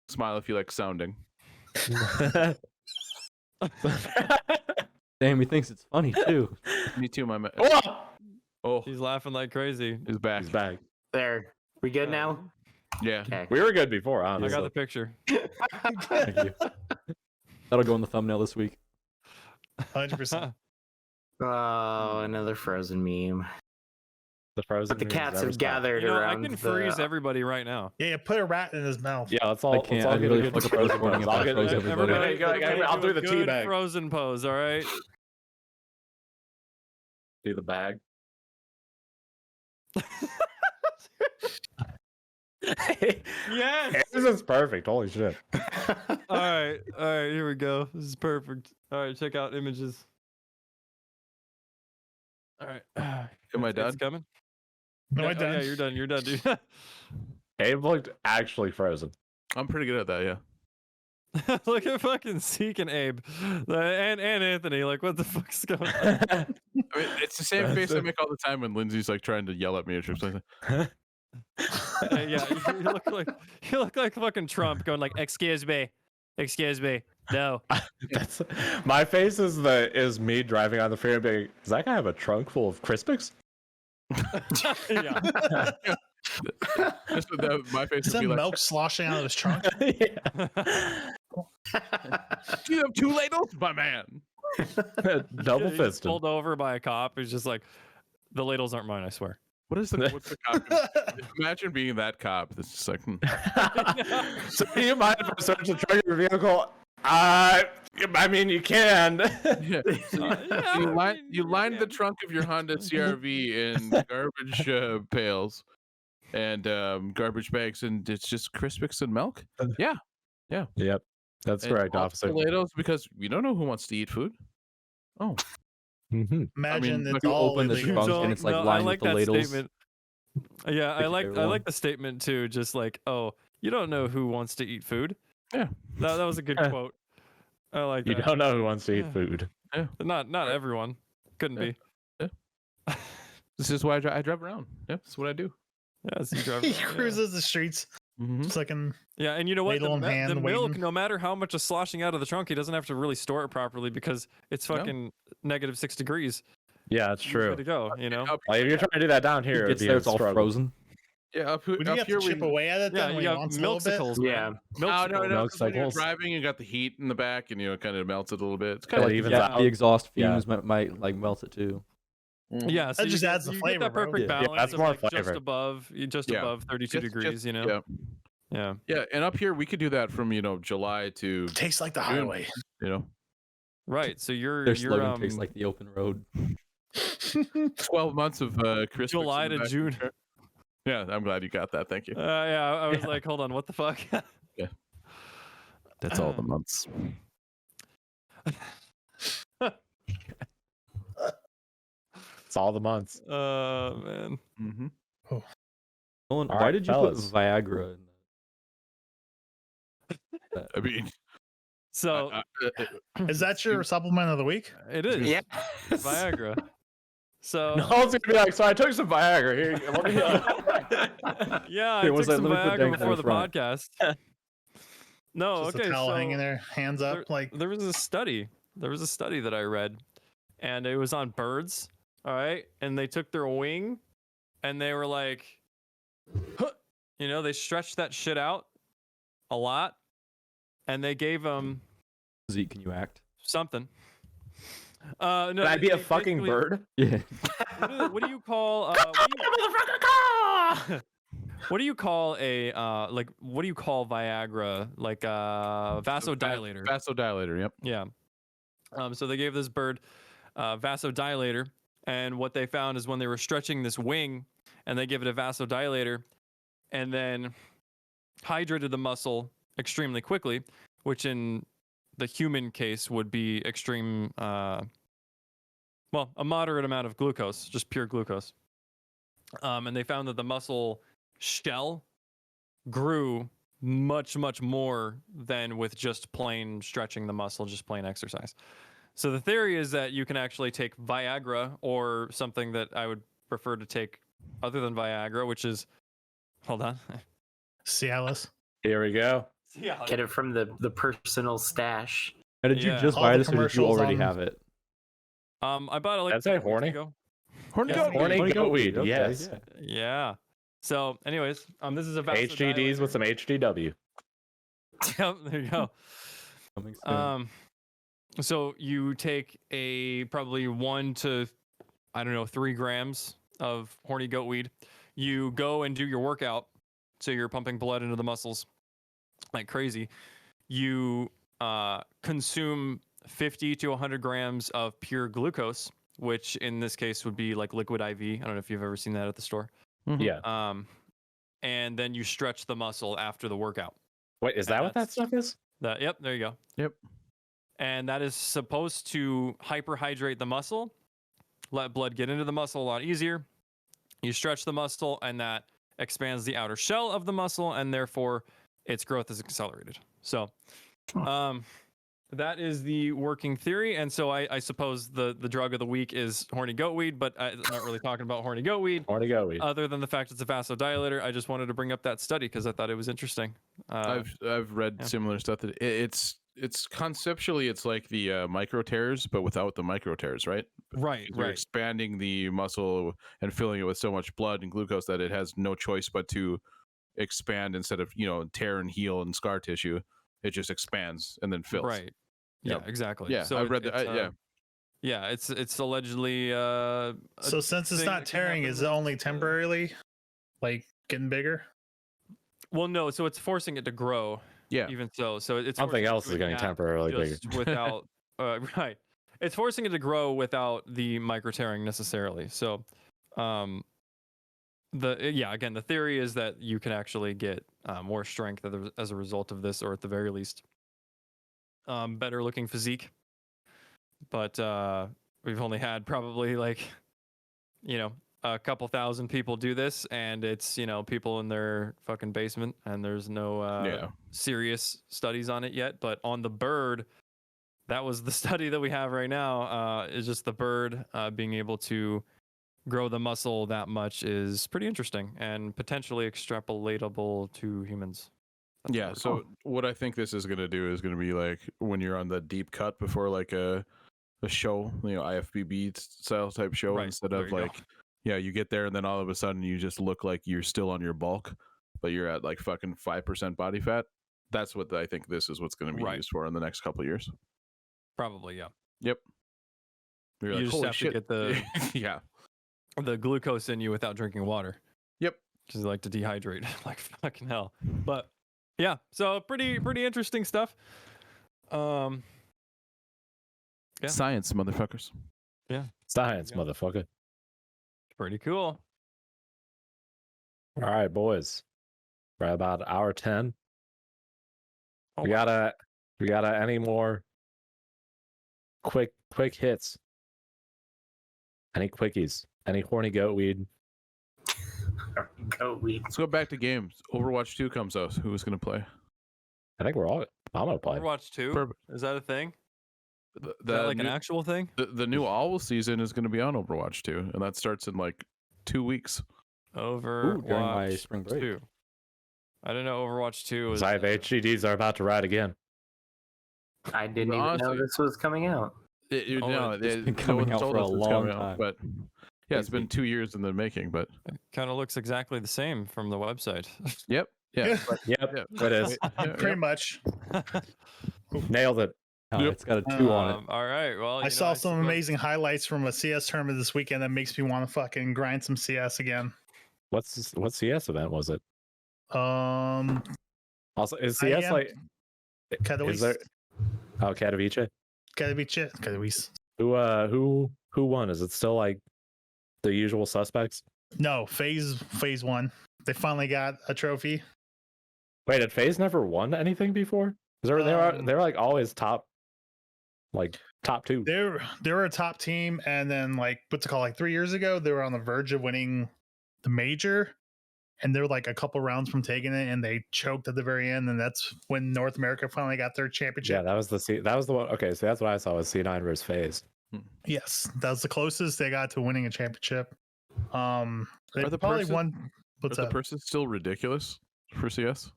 Smile if you like sounding. Damn, he thinks it's funny too. Me too, my man. Whoa! Oh, He's laughing like crazy. he's back. He's back. There. We good now? Yeah. Okay. We were good before, I honestly. got the picture. Thank you. That'll go in the thumbnail this week. 100%. Oh, another frozen meme. The frozen. But the memes cats never have stop. gathered You know, I around. can freeze everybody right now. Yeah, put a rat in his mouth. Yeah, let's all. I can't. Let's all I'd get really a good fuck up the frozen recording pose. if I I'll get- froze everybody. I'll do the good teabag. frozen pose. All right. Do the bag. Yes. This is perfect. Holy shit. All right. Here we go. This is perfect. All right, check out images. All right. Am I It's done? coming. No, yeah, I oh, done. yeah, you're done. You're done, dude. Abe looked actually frozen. I'm pretty good at that, yeah. Look at fucking Zeke and Abe, and Anthony. Like, what the fuck's going on? I mean, it's the same face I make all the time when Lindsay's like trying to yell at me or something. Yeah, you look like fucking Trump going like, "Excuse me, no." That's my face is me driving on the freeway being, does that guy have a trunk full of Crispix? Yeah. My face Is would that be like, milk sloshing out of his trunk? Yeah. do you have 2 ladles? My man. Double He's fisted. pulled over by a cop. He's just like, "The ladles aren't mine, I swear." What's the cop? Imagine being that cop. That's just like, So do you mind if I search the trunk of your vehicle? I mean, you can. Yeah. So you lined the trunk of your Honda CRV in garbage pails and garbage bags, and it's just Crispix and milk. Yeah. Yep, that's And correct, lots officer. of Ladles, because we don't know who wants to eat food. Oh, Mm-hmm. Imagine mean, it's you all open the illegal. trunk and it's like lined with the that ladles. statement. Yeah, I Pick like everyone. the statement too. Just like, oh, you don't know who wants to eat food. Yeah. That was a good quote. I like You that. don't know who wants to eat Yeah. food. Not everyone. Couldn't be. Yeah. This is why I drive around. Yeah, that's what I do. Yeah, so you drive He around, yeah. cruises the streets, Mm-hmm. fucking. Yeah, and you know what? Ladle in The hand, milk, waiting. no matter how much is sloshing out of the trunk, he doesn't have to really store it properly because it's No. fucking -6 degrees. Yeah, that's He's true. good to go. You know. Like, if you're trying to do that down here, It it'd gets be there, a it's all struggle. frozen. Yeah, up Would you have here to chip away at it Yeah, then when you he got wants a little bit? milksicles. Yeah. man. No, Milksicles. no, 'cause when you're Milksicles. driving, you got the heat in the back, and it kind of melts it a little bit. It's Yeah, kind of it like evens Yeah, out. the exhaust Yeah. fumes might like melt it too. Yeah, so That just you get, adds the you flavor, get that bro. perfect Yeah. Yeah, balance that's of more like just flavor. above, Yeah. above 32 degrees. You know. Yeah, Yeah. yeah, and up here we could do that from July to Tastes like the June. highway. Right. So you're Their slogan tastes um, like the open road. 12 months of Crispix July in the to back. June. Yeah, I'm glad you got that. Thank you. Yeah, I was Yeah. like, hold on, what the fuck? That's all the months. It's all the months. Man. Mm-hmm. Nolan, All why right, did you fellas. put Viagra in that? I mean, So Is that your supplement of the week? it is. Yeah. Viagra. So No one's gonna be like, so I took some Viagra. Here, let me, yeah, I Here, took what's that? some Let me put Viagra Dank before down the front. podcast. No, Just okay. a towel so hanging there, hands up, there, like there was a study. There was a study that I read, and it was on birds. All right, and they took their wing, and they were like, huh, they stretched that shit out a lot, and they gave them Zeke, can you act? something. No, can I be a fucking basically- bird? Yeah. What do you call? What do you call a what do you call Viagra? Like vasodilator. vasodilator. Yep. Yeah. So they gave this bird vasodilator, and what they found is when they were stretching this wing, and they give it a vasodilator, and then hydrated the muscle extremely quickly, which in the human case would be extreme, a moderate amount of glucose, just pure glucose. And they found that the muscle shell grew much, much more than with just plain stretching the muscle, just plain exercise. So the theory is that you can actually take Viagra or something that I would prefer to take other than Viagra, which is, hold on. Cialis. Here we go. Get it from the personal stash. Now, did you Yeah. just All buy the this or did you commercials already on- have it? I bought it like That's a 2 weeks horny? ago. Horny Yeah, goat. horny Funny goat weed, okay, yes. yeah. Yeah. So, anyways, this is a HGDs with some HGW. Yep, there you go. Coming soon. So you take a probably 1 to 3 grams of horny goat weed. You go and do your workout, so you're pumping blood into the muscles like crazy. You consume 50 to 100 grams of pure glucose, which in this case would be like liquid IV. I don't know if you've ever seen that at the store. Yeah. And then you stretch the muscle after the workout. Wait, is that what that that's- stuff is? Yep, there you go. Yep. And that is supposed to hyperhydrate the muscle, let blood get into the muscle a lot easier. You stretch the muscle, and that expands the outer shell of the muscle, and therefore its growth is accelerated. So, that is the working theory. And so I suppose the drug of the week is horny goat weed, but I'm not really talking about horny goat weed. Horny goat weed. Other than the fact it's a vasodilator, I just wanted to bring up that study because I thought it was interesting. I've read yeah. similar stuff that it's conceptually it's like the micro tears, but without the micro tears, right? Right, You're expanding the muscle and filling it with so much blood and glucose that it has no choice but to expand instead of tear and heal and scar tissue. It just expands and then fills. Right. Yeah, Yep. exactly. Yeah, So I've read that. it's, Yeah. Yeah, it's allegedly. So since it's thing not that can tearing, happen is it only with, temporarily, like getting bigger? Well, no. So it's forcing it to grow. Yeah. Even so it's Something forcing it else to is getting adapt temporarily bigger. just without right. It's forcing it to grow without the micro tearing necessarily. So, again, the theory is that you can actually get more strength as a result of this, or at the very least, better looking physique. But we've only had probably a couple thousand people do this, and it's people in their fucking basement, and there's no serious studies on it yet. But on the bird, that was the study that we have right now. Is just the bird being able to grow the muscle that much is pretty interesting and potentially extrapolatable to humans. That's Yeah. what So what I think this is gonna do is gonna be like when you're on the deep cut before like a show, IFBB style type show, Right, instead there of you go. like, you get there and then all of a sudden you just look like you're still on your bulk, but you're at like fucking 5% body fat. That's what I think this is what's going to be Right. used for in the next couple of years. probably, yeah. Yep. You're You like, just holy have shit. to get the Yeah. the glucose in you without drinking water. Yep. Because they like to dehydrate like fucking hell. But yeah, so pretty interesting stuff. Yeah. Science, motherfuckers. Science, There you motherfucker. Pretty cool. All right, boys. We're at about hour 10. Oh, we wow. gotta any more quick hits? Any quickies? Any horny goat weed? Goat weed. Let's go back to games. Overwatch 2 comes out. Who's going to play? I think I'm gonna play. Overwatch 2? Perfect. Is that a thing? The, Is that like new, an actual thing? the new Owl season is going to be on Overwatch 2, and that starts in like 2 weeks. Overwatch during my spring break. 2. I didn't know Overwatch 2 was. Live HDDs are about to ride again. I didn't But even know honestly- this was coming out. it's been coming out for a long time. But yeah, it's been 2 years in the making. But It kind of looks exactly the same from the website. yep, yeah, Yep, yeah. it is. Pretty much. Nailed it. No, Yep. it's got a 2 on it. All right. Well, I saw some amazing highlights from a CS tournament this weekend that makes me want to fucking grind some CS again. What CS event was it? Um, Also, is I CS am- like? Katowice. Is there? Oh, Katowice. Katowice. Who won? Is it still like the usual suspects? No, phase 1. They finally got a trophy. Wait, had FaZe never won anything before? They were like always top 2. They were a top team, and then like 3 years ago, they were on the verge of winning the major, and they were like a couple rounds from taking it, and they choked at the very end, and that's when North America finally got their championship. Yeah, that was the one. Okay, so that's what I saw was C9 versus FaZe. Yes, that was the closest they got to winning a championship. They Are the probably person- won. What's Is the up? person still ridiculous for CS?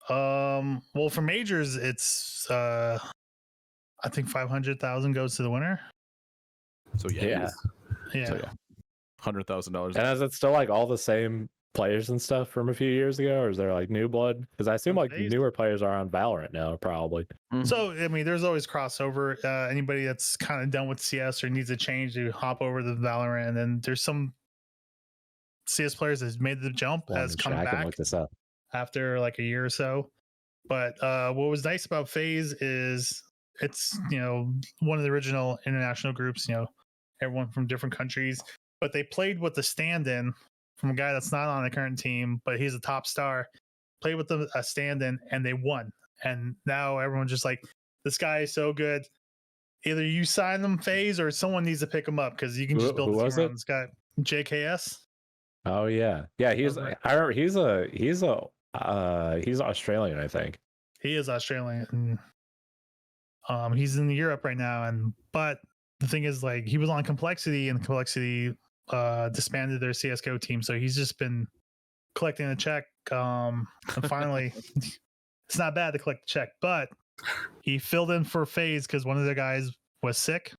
Well, for majors, it's I think 500,000 goes to the winner. So yeah, Yeah. Yeah. So, yeah. $100,000. And is it still like all the same players and stuff from a few years ago, or is there like new blood? Because I assume like FaZe. newer players are on Valorant now, probably. So I mean, there's always crossover. Anybody that's kind of done with CS or needs a change to hop over to Valorant, and then there's some CS players that's made the jump, Hold on, has come I can back look this up. after like a year or so. But what was nice about FaZe is it's one of the original international groups. Everyone from different countries, but they played with the stand-in from a guy that's not on the current team, but he's a top star. Played with a stand-in, and they won. And now everyone's just like, this guy is so good. Either you sign them, FaZe, or someone needs to pick him up because you can just build who a was team it? around this guy. JKS. Oh yeah, he's. Okay. I remember he's Australian, I think. He is Australian. He's in Europe right now, but the thing is, like, he was on Complexity, and Complexity disbanded their CS:GO team, so he's just been collecting a check. And finally, it's not bad to collect the check, but he filled in for FaZe because one of the guys was sick,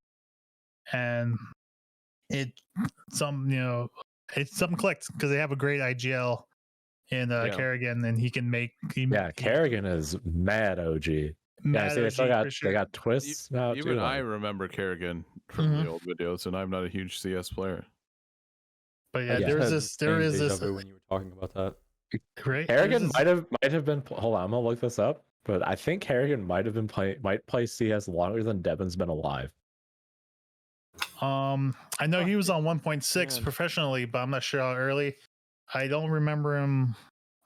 and something clicked because they have a great IGL in Kerrigan, and he can make. Kerrigan is mad OG. Yeah, I see they got twists now. Even too. I remember Kerrigan from the old videos, and I'm not a huge CS player. But yeah, I there just is had the this same deja vu when you were talking about that. right. Kerrigan might have been. Hold on, I'm gonna look this up. but I think Harrigan might play CS longer than Devin's been alive. I know he was on 1.6 man. professionally, but I'm not sure how early. I don't remember him.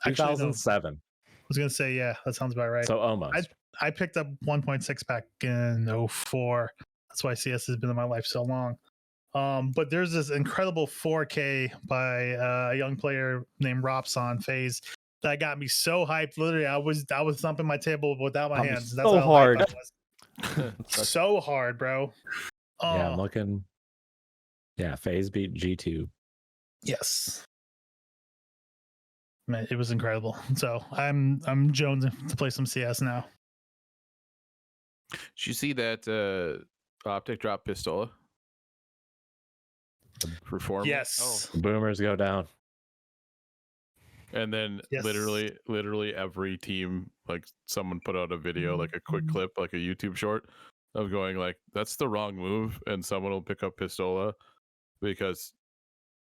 Actually, no, 2007. I was gonna say, yeah, that sounds about right. So almost. I picked up 1.6 back in 04. That's why CS has been in my life so long. But there's this incredible 4K by a young player named Rops on FaZe that got me so hyped. Literally, I was thumping my table without my hands. That's so how hard. hyped I was. So hard, bro. Yeah, I'm looking. Yeah, FaZe beat G2. Yes. Man, it was incredible. So I'm jonesing to play some CS now. Did you see that optic drop Pistola? For formal? Yes. Boomers go down. And then Yes. literally every team, like someone put out a video, like a quick clip, like a YouTube short of going like, that's the wrong move. And someone will pick up Pistola because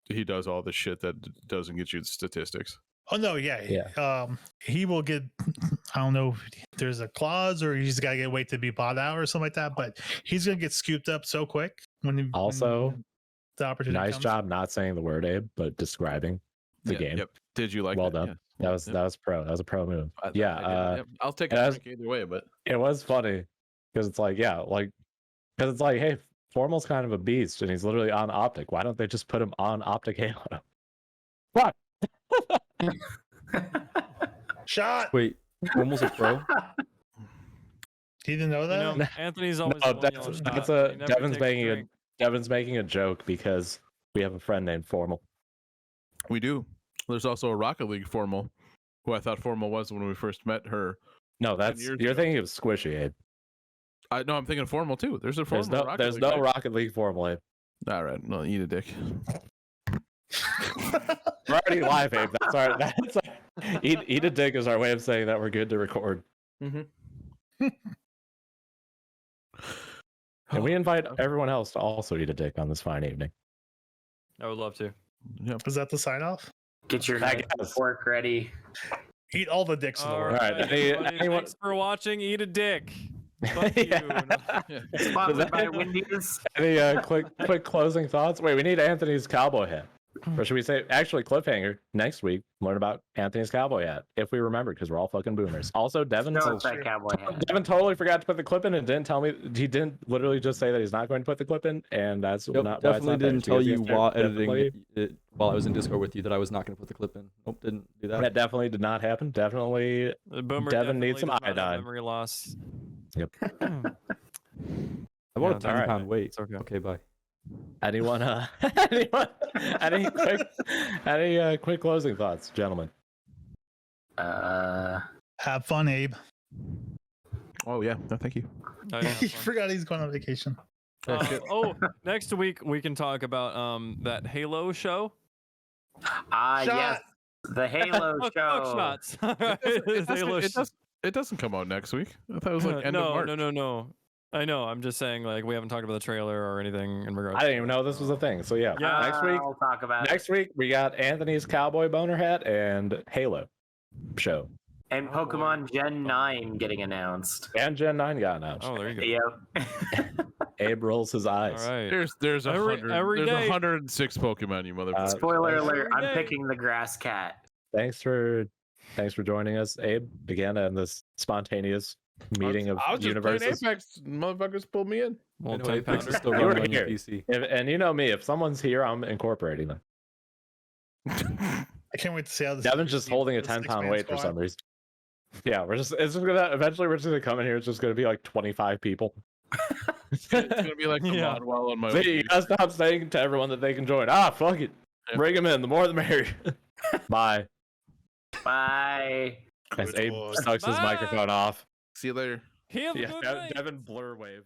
he does all the shit that doesn't get you the statistics. Oh no, yeah. He will get, I don't know if there's a clause or he's got to wait to be bought out or something like that, but he's gonna get scooped up so quick when Also, the opportunity nice comes. job not saying the word, Abe, but describing the game. Yep. Did you like Well that? done. Yeah. That was pro. That was a pro move. I Yeah. did. Yep. I'll take and a I drink either way, but It was funny because it's like, yeah, like, because it's like, hey, Formal's kind of a beast and he's literally on Optic. Why don't they just put him on Optic Halo? Fuck. Shot. Wait, Formal's a pro? He didn't know You that. know, Anthony's always No, the one yelling that's shot. a He never Devin's takes making drink. Devin's making a joke because we have a friend named Formal. we do. There's also a Rocket League Formal, who I thought Formal was when we first met her. No, that's years you're ago. thinking of Squishy, Abe. No, I'm thinking Formal too. There's a Formal. There's no Rocket League Formal, Abe. All right, no, eat a dick. We're already live, Abe. That's our eat a dick is our way of saying that we're good to record. Mm-hmm. And we invite everyone else to also eat a dick on this fine evening. I would love to. Yep. Is that the sign off? Get your I knife and guess. fork ready. Eat all the dicks in the All world. right. everybody, Anyone- thanks for watching. Eat a dick. Fuck you. Yeah. Sponsored by Wendy's. Any quick closing thoughts? Wait, we need Anthony's cowboy hat. Or should we say, actually, cliffhanger next week? Learn about Anthony's cowboy hat if we remember, because we're all fucking boomers. Also, Devin That cowboy hat. Devin totally forgot to put the clip in and didn't tell me. He didn't literally just say that he's not going to put the clip in, and that's Nope, not why it's definitely not there. didn't So tell guys you can start while definitely- editing it while I was in Discord with you that I was not going to put the clip in. Nope, didn't do that. That definitely did not happen. Definitely. The Boomer Devin definitely needs some does not have iodine. Memory loss. Yep. I bought a Yeah, 10 alright. pound weight. It's okay. Okay, bye. Anyone? Any quick closing thoughts, gentlemen? Have fun, Abe. Oh yeah, no, thank you. Oh, yeah, He fun. forgot he's going on vacation. Next week we can talk about that Halo show. Yes. Shot. The Halo Fuck show. shots. It doesn't come out next week. I thought it was like end of March. No. I know. I'm just saying, like, we haven't talked about the trailer or anything in regards. I didn't even know this was a thing. So yeah, Yeah. next week. I'll talk about it. Next week we got Anthony's cowboy boner hat and Halo show, And Oh, boy. Pokemon Gen 9 getting announced. and Gen 9 got announced. Oh, there you go. Yep. Abe rolls his eyes. All right. There's Every day. 106 Pokemon, you motherfucker. Spoiler thanks- alert, I'm day. picking the grass cat. Thanks for joining us, Abe, again in this spontaneous meeting of I was just universes. playing Apex. Motherfuckers pulled me in. Well, I know 10 Apex pounder. is still You were running on your here. PC. And you know me, if someone's here, I'm incorporating them. I can't wait to see how this. Devin's just holding a the 10-pound six-man weight for squad. some reason. Yeah, it's just gonna eventually we're just gonna come in here. It's just gonna be like 25 people. It's gonna be like the Yeah. Modwell on my. See, you gotta stop saying to everyone that they can join. Fuck it, Yeah. bring them in. The more the merrier. Bye. Bye. As Good Abe lord. sucks his Bye. microphone off. See you later. Have a Yeah, good night. Devin blur wave.